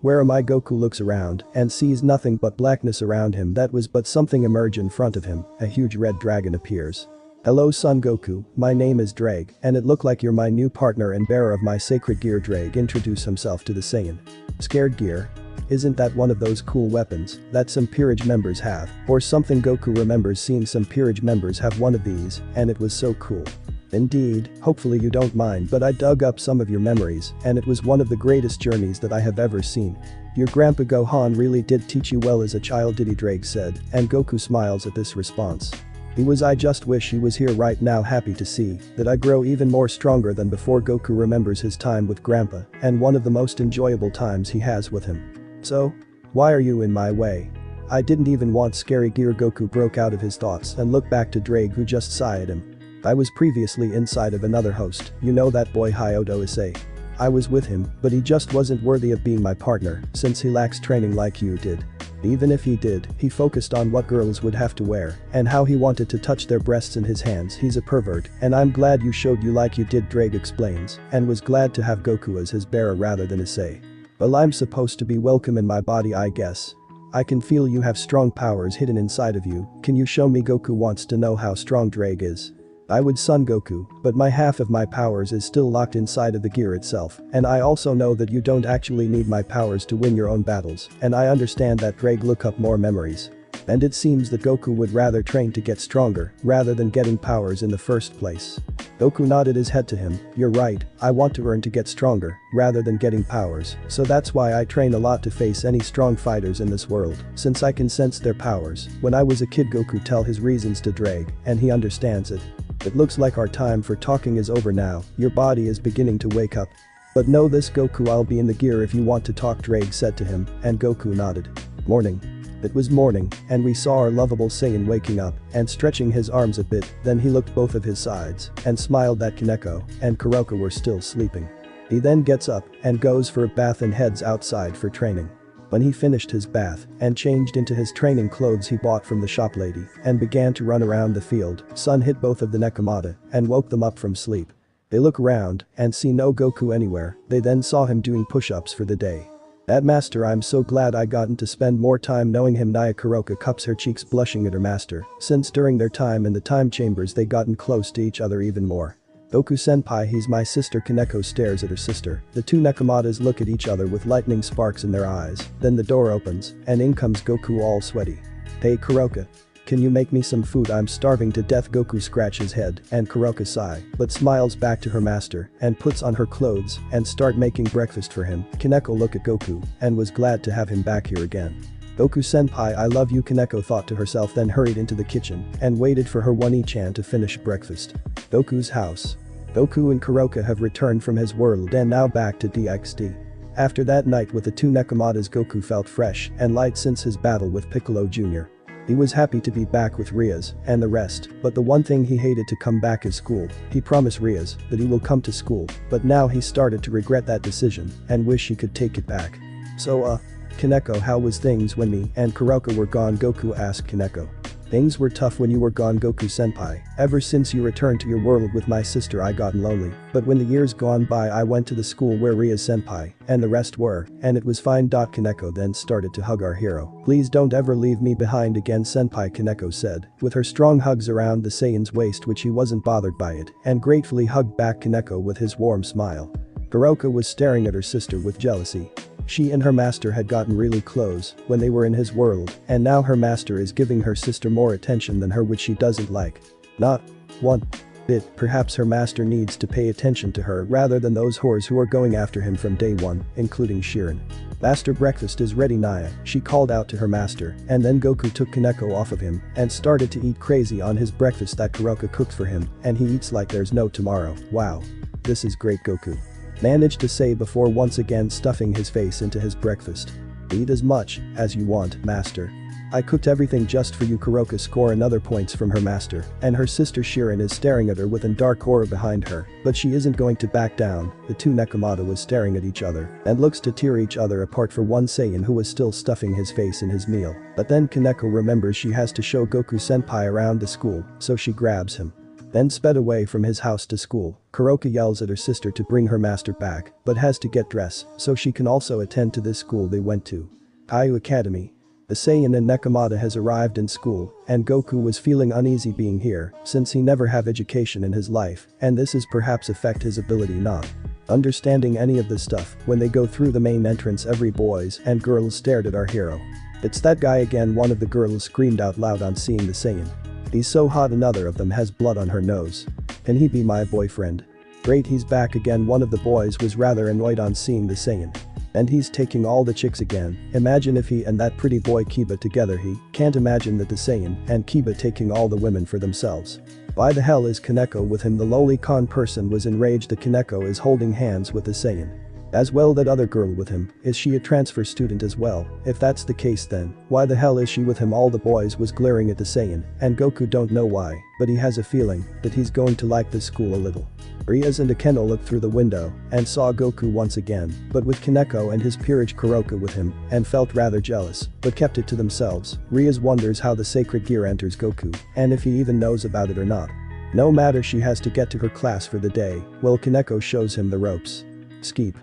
Where am I? Goku looks around and sees nothing but blackness around him. That was but something emerge in front of him. A huge red dragon appears. Hello son Goku, my name is Drag, and it look like you're my new partner and bearer of my sacred gear. Drag introduced himself to the Saiyan. Scared gear? Isn't that one of those cool weapons that some peerage members have or something? Goku remembers seeing some peerage members have one of these and it was so cool. Indeed, hopefully you don't mind, but I dug up some of your memories and it was one of the greatest journeys that I have ever seen. Your grandpa Gohan really did teach you well as a child, did he? Drake said, and Goku smiles at this response. I just wish he was here right now, happy to see that I grow even more stronger than before. Goku remembers his time with grandpa and one of the most enjoyable times he has with him. So? Why are you in my way? I didn't even want scary gear. Goku broke out of his thoughts and looked back to Drake, who just sighed at him. I was previously inside of another host, you know that boy Hyoto Issei. I was with him, but he just wasn't worthy of being my partner since he lacks training like you did. Even if he did, he focused on what girls would have to wear and how he wanted to touch their breasts in his hands. He's a pervert, and I'm glad you showed you like you did, Drake explains, and was glad to have Goku as his bearer rather than Issei. Well, I'm supposed to be welcome in my body, I guess. I can feel you have strong powers hidden inside of you. Can you show me? Goku wants to know how strong Drake is. I would, son Goku, but my half of my powers is still locked inside of the gear itself, and I also know that you don't actually need my powers to win your own battles, and I understand that. Drake look up more memories. And it seems that Goku would rather train to get stronger rather than getting powers in the first place. Goku nodded his head to him. You're right, I want to earn to get stronger rather than getting powers, so that's why I train a lot to face any strong fighters in this world, since I can sense their powers. When I was a kid, Goku tell his reasons to Drake, and he understands it. It looks like our time for talking is over now. Your body is beginning to wake up. But know this, Goku, I'll be in the gear if you want to talk, Drake said to him, and Goku nodded. Morning. It was morning, and we saw our lovable Saiyan waking up and stretching his arms a bit. Then he looked both of his sides and smiled that Kaneko and Kuroka were still sleeping. He then gets up and goes for a bath and heads outside for training. When he finished his bath and changed into his training clothes he bought from the shop lady and began to run around the field, Sun hit both of the Nekomata and woke them up from sleep. They look around and see no Goku anywhere. They then saw him doing push-ups for the day. "That master, I'm so glad I gotten to spend more time knowing him." Naya Kuroka cups her cheeks blushing at her master, since during their time in the time chambers they gotten close to each other even more. "Goku senpai, he's my sister." Kaneko stares at her sister. The two Nekomatas look at each other with lightning sparks in their eyes, then the door opens and in comes Goku all sweaty. "Hey Kuroka. Can you make me some food? I'm starving to death." Goku scratches his head and Kuroka sigh, but smiles back to her master and puts on her clothes and start making breakfast for him. Kaneko look at Goku and was glad to have him back here again. "Goku senpai, I love you," Kaneko thought to herself, then hurried into the kitchen and waited for her One-chan to finish breakfast. Goku's house. Goku and Kuroka have returned from his world and now back to DxD. After that night with the two Nekomatas, Goku felt fresh and light since his battle with Piccolo Jr. He was happy to be back with Rias and the rest, but the one thing he hated to come back is school. He promised Rias that he will come to school, but now he started to regret that decision and wish he could take it back. "So Kaneko, how was things when me and Kuroka were gone?" Goku asked Kaneko. "Things were tough when you were gone, Goku senpai. Ever since you returned to your world with my sister I gotten lonely, but when the years gone by I went to the school where Rias senpai and the rest were, and it was fine." Kaneko then started to hug our hero. "Please don't ever leave me behind again senpai," Kaneko said, with her strong hugs around the Saiyan's waist, which he wasn't bothered by it and gratefully hugged back Kaneko with his warm smile. Kuroka was staring at her sister with jealousy. She and her master had gotten really close when they were in his world, and now her master is giving her sister more attention than her, which she doesn't like. Not one bit. Perhaps her master needs to pay attention to her rather than those whores who are going after him from day one, including Shirin. "Master, breakfast is ready." Naya, she called out to her master, and then Goku took Kaneko off of him and started to eat crazy on his breakfast that Kuroka cooked for him, and he eats like there's no tomorrow. "Wow. This is great," Goku managed to say before once again stuffing his face into his breakfast. "Eat as much as you want, master. I cooked everything just for you." Kuroka score another points from her master, and her sister Shirin is staring at her with a dark aura behind her, but she isn't going to back down. The two Nekomata was staring at each other and looks to tear each other apart for one Saiyan who was still stuffing his face in his meal. But then Kaneko remembers she has to show Goku senpai around the school, so she grabs him. Then sped away from his house to school. Kuroka yells at her sister to bring her master back, but has to get dressed so she can also attend to this school they went to. Kuoh Academy. The Saiyan and Nekomata has arrived in school, and Goku was feeling uneasy being here since he never have education in his life, and this is perhaps affect his ability not understanding any of this stuff. When they go through the main entrance, every boys and girls stared at our hero. "It's that guy again," one of the girls screamed out loud on seeing the Saiyan. "He's so hot." Another of them has blood on her nose. "Can he be my boyfriend?" "Great, he's back again." One of the boys was rather annoyed on seeing the Saiyan. "And he's taking all the chicks again. Imagine if he and that pretty boy Kiba together. He can't imagine that the Saiyan and Kiba taking all the women for themselves. Why the hell is Kaneko with him?" The lowly con person was enraged that Kaneko is holding hands with the Saiyan. As well, that other girl with him, is she a transfer student as well? If that's the case, then why the hell is she with him? All the boys was glaring at the Saiyan, and Goku don't know why, but he has a feeling that he's going to like this school a little. Rias and Akeno looked through the window and saw Goku once again, but with Kaneko and his peerage Kuroka with him, and felt rather jealous, but kept it to themselves. Rias wonders how the sacred gear enters Goku, and if he even knows about it or not. No matter, she has to get to her class for the day, while Kaneko shows him the ropes. Skeep.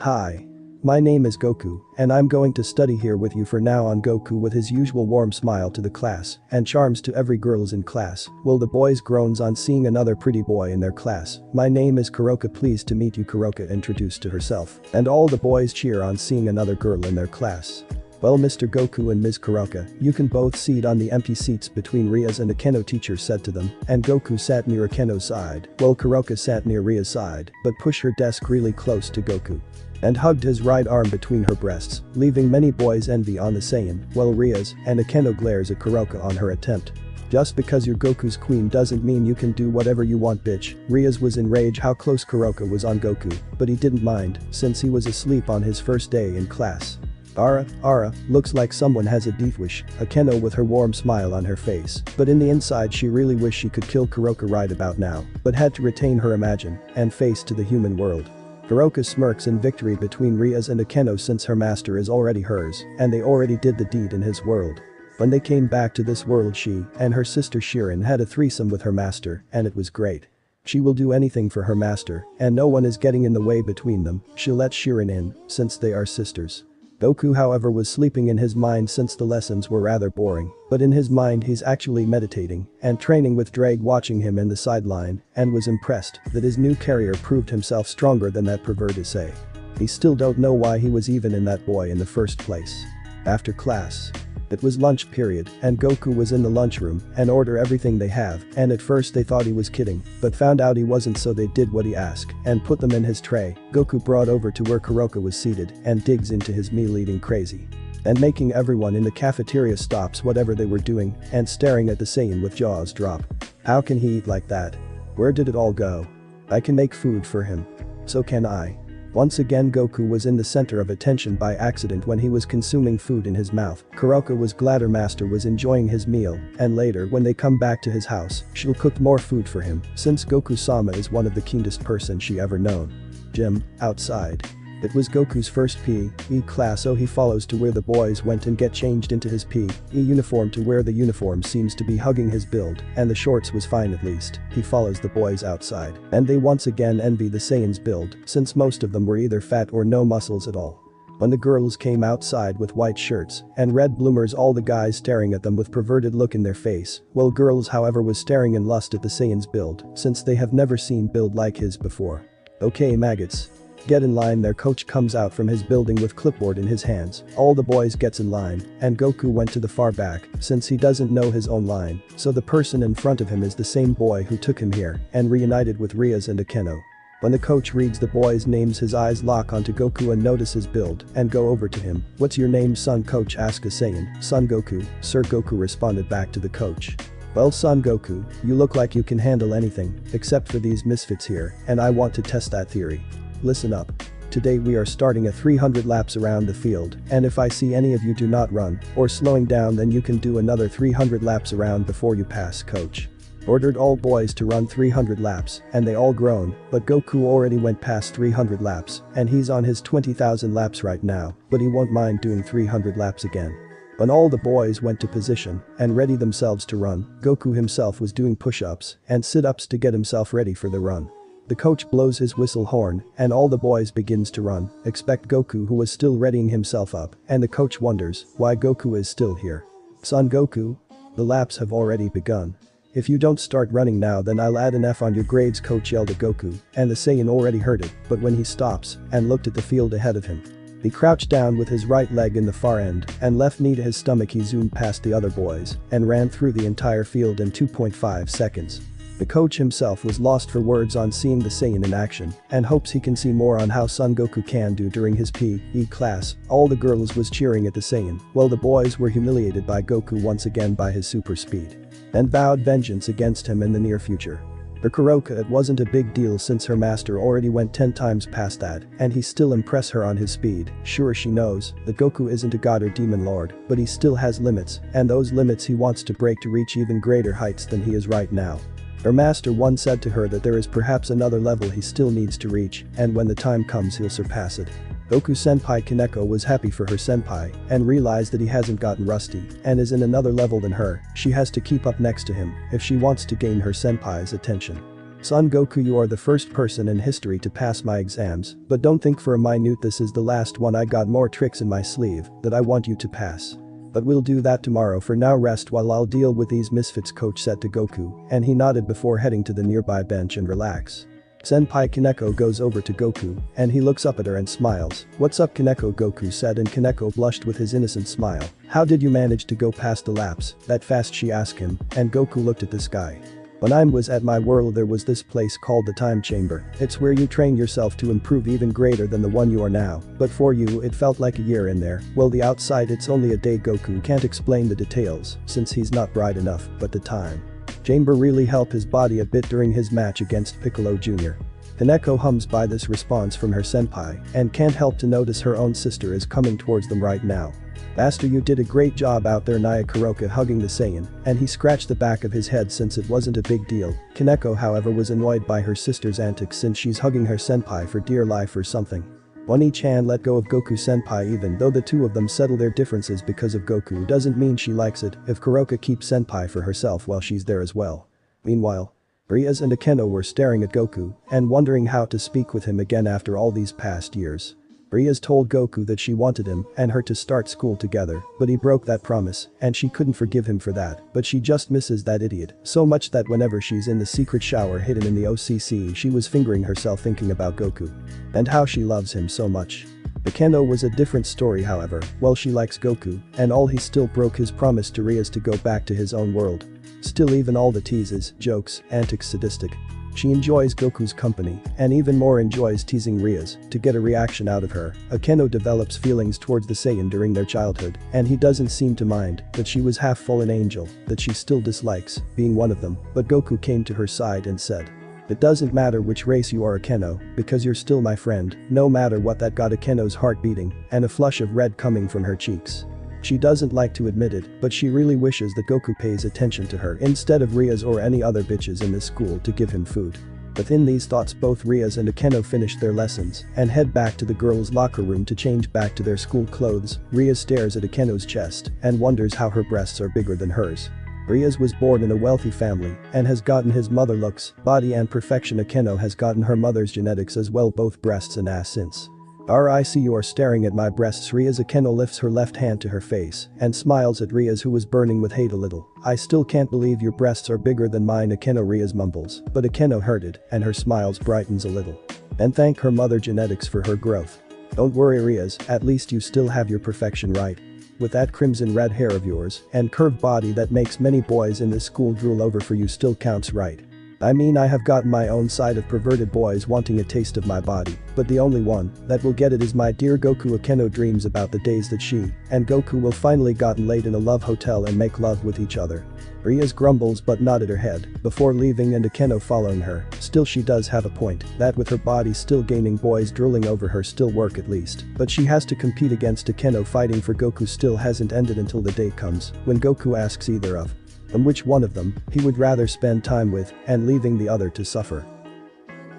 "Hi. My name is Goku, and I'm going to study here with you for now on." Goku with his usual warm smile to the class and charms to every girls in class, while the boys groans on seeing another pretty boy in their class. "My name is Kuroka, pleased to meet you." Kuroka introduced to herself, and all the boys cheer on seeing another girl in their class. "Well, Mr. Goku and Ms. Kuroka, you can both seat on the empty seats between Rias and Akeno," teacher said to them, and Goku sat near Akeno's side, while Kuroka sat near Rias' side, but pushed her desk really close to Goku and hugged his right arm between her breasts, leaving many boys envy on the Saiyan, while Rias and Akeno glares at Kuroka on her attempt. "Just because you're Goku's queen doesn't mean you can do whatever you want, bitch." Rias was enraged how close Kuroka was on Goku, but he didn't mind since he was asleep on his first day in class. Ara, looks like someone has a death wish," Akeno with her warm smile on her face, but in the inside she really wished she could kill Kuroka right about now, but had to retain her imagine and face to the human world. Hiroka smirks in victory between Rias and Akeno since her master is already hers, and they already did the deed in his world. When they came back to this world, she and her sister Shirin had a threesome with her master, and it was great. She will do anything for her master, and no one is getting in the way between them. She'll let Shirin in, since they are sisters. Goku however was sleeping in his mind since the lessons were rather boring, but in his mind he's actually meditating and training with Drake watching him in the sideline and was impressed that his new carrier proved himself stronger than that perverted Sai. He still don't know why he was even in that boy in the first place. After class. It was lunch period and Goku was in the lunchroom and order everything they have, and at first they thought he was kidding but found out he wasn't, so they did what he asked and put them in his tray. Goku brought over to where Kuroka was seated and digs into his meal eating crazy. And making everyone in the cafeteria stops whatever they were doing and staring at the Saiyan with jaws drop. How can he eat like that? Where did it all go? I can make food for him. So can I. Once again Goku was in the center of attention by accident when he was consuming food in his mouth. Kuroka was glad her master was enjoying his meal, and later when they come back to his house, she'll cook more food for him since Goku-sama is one of the keenest person she ever known. Gym, outside. It was Goku's first PE class, so he follows to where the boys went and get changed into his PE uniform to where the uniform seems to be hugging his build and the shorts was fine at least. He follows the boys outside and they once again envy the Saiyan's build since most of them were either fat or no muscles at all. When the girls came outside with white shirts and red bloomers, all the guys staring at them with perverted look in their face, while girls however was staring in lust at the Saiyan's build since they have never seen build like his before. Okay maggots. Get in line. Their coach comes out from his building with clipboard in his hands. All the boys gets in line and Goku went to the far back since he doesn't know his own line, so the person in front of him is the same boy who took him here and reunited with Rias and Akeno. When the coach reads the boys' names, his eyes lock onto Goku and notice his build and go over to him. What's your name, son? Coach asked a Saiyan. Son Goku, sir. Goku responded back to the coach. Well son Goku, you look like you can handle anything except for these misfits here, and I want to test that theory. Listen up. Today we are starting a 300 laps around the field, and if I see any of you do not run or slowing down, then you can do another 300 laps around before you pass. Coach ordered all boys to run 300 laps and they all groaned, but Goku already went past 300 laps and he's on his 20,000 laps right now, but he won't mind doing 300 laps again. When all the boys went to position and ready themselves to run, Goku himself was doing push-ups and sit-ups to get himself ready for the run. The coach blows his whistle horn and all the boys begins to run, except Goku, who was still readying himself up, and the coach wonders why Goku is still here. Son Goku? The laps have already begun. If you don't start running now, then I'll add an F on your grades, coach yelled at Goku, and the Saiyan already heard it, but when he stops and looked at the field ahead of him, he crouched down with his right leg in the far end and left knee to his stomach. He zoomed past the other boys and ran through the entire field in 2.5 seconds. The coach himself was lost for words on seeing the Saiyan in action and hopes he can see more on how Son Goku can do during his PE class. All the girls was cheering at the Saiyan, while the boys were humiliated by Goku once again by his super speed and vowed vengeance against him in the near future. For Kuroka it wasn't a big deal since her master already went 10 times past that and he still impress her on his speed. Sure, she knows that Goku isn't a god or demon lord, but he still has limits, and those limits he wants to break to reach even greater heights than he is right now. Her master once said to her that there is perhaps another level he still needs to reach, and when the time comes he'll surpass it. Goku senpai Kaneko was happy for her senpai and realized that he hasn't gotten rusty and is in another level than her. She has to keep up next to him if she wants to gain her senpai's attention. Son Goku, you are the first person in history to pass my exams, but don't think for a minute this is the last one. I got more tricks in my sleeve that I want you to pass. But we'll do that tomorrow. For now rest while I'll deal with these misfits, coach said to Goku, and he nodded before heading to the nearby bench and relax. Senpai Kaneko goes over to Goku and he looks up at her and smiles. What's up Kaneko? Goku said, and Kaneko blushed with his innocent smile. How did you manage to go past the laps that fast? She asked him, and Goku looked at the sky. When I was at my world there was this place called the Time Chamber. It's where you train yourself to improve even greater than the one you are now, but for you it felt like a year in there. Well, the outside it's only a day. Goku can't explain the details since he's not bright enough, but the Time Chamber really helped his body a bit during his match against Piccolo Jr. Kaneko hums by this response from her senpai and can't help to notice her own sister is coming towards them right now. Master, you did a great job out there. Nia Kuroka hugging the Saiyan, and he scratched the back of his head since it wasn't a big deal. Kaneko however was annoyed by her sister's antics since she's hugging her senpai for dear life or something. One-Chan let go of Goku senpai. Even though the two of them settle their differences because of Goku doesn't mean she likes it if Kuroka keeps senpai for herself while she's there as well. Meanwhile, Rias and Akeno were staring at Goku and wondering how to speak with him again after all these past years. Rias told Goku that she wanted him and her to start school together, but he broke that promise and she couldn't forgive him for that, but she just misses that idiot so much that whenever she's in the secret shower hidden in the OCC she was fingering herself thinking about Goku and how she loves him so much. Akeno was a different story however. Well, she likes Goku and all, he still broke his promise to Rias to go back to his own world. Still, even all the teases, jokes, antics sadistic. She enjoys Goku's company and even more enjoys teasing Rias to get a reaction out of her. Akeno develops feelings towards the Saiyan during their childhood and he doesn't seem to mind that she was half fallen angel that she still dislikes being one of them, but Goku came to her side and said, "It doesn't matter which race you are, Akeno, because you're still my friend," no matter what. That got Akeno's heart beating and a flush of red coming from her cheeks. She doesn't like to admit it, but she really wishes that Goku pays attention to her instead of Rias or any other bitches in this school to give him food. Within these thoughts, both Rias and Akeno finish their lessons and head back to the girls' locker room to change back to their school clothes. Rias stares at Akeno's chest and wonders how her breasts are bigger than hers. Rias was born in a wealthy family and has gotten his mother looks, body and perfection. Akeno has gotten her mother's genetics as well, both breasts and ass since. "I see you are staring at my breasts, Rias." Akeno lifts her left hand to her face and smiles at Rias, who was burning with hate a little. "I still can't believe your breasts are bigger than mine, Akeno," Rias mumbles, but Akeno heard it and her smiles brightens a little. And thank her mother genetics for her growth. "Don't worry, Rias, at least you still have your perfection, right? With that crimson red hair of yours and curved body that makes many boys in this school drool over for you still counts, right? I mean, I have gotten my own side of perverted boys wanting a taste of my body, but the only one that will get it is my dear Goku." Akeno dreams about the days that she and Goku will finally gotten laid in a love hotel and make love with each other. Rias grumbles but nodded her head before leaving and Akeno following her. Still, she does have a point that with her body still gaining, boys drooling over her still work at least, but she has to compete against Akeno. Fighting for Goku still hasn't ended until the day comes when Goku asks either of them which one of them he would rather spend time with and leaving the other to suffer.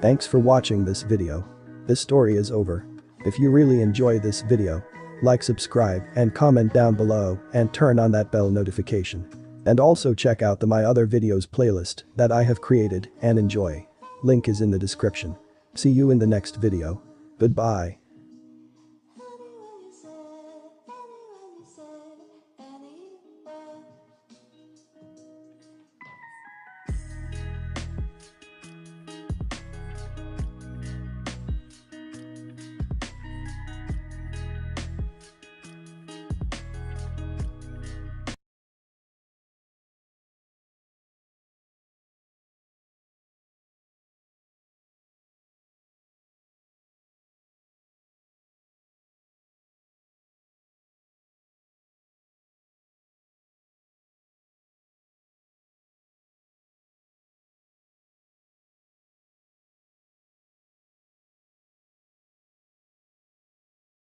Thanks for watching this video. This story is over. If you really enjoy this video, like, subscribe and comment down below and turn on that bell notification. And also check out the My Other Videos playlist that I have created and enjoy. Link is in the description. See you in the next video. Goodbye.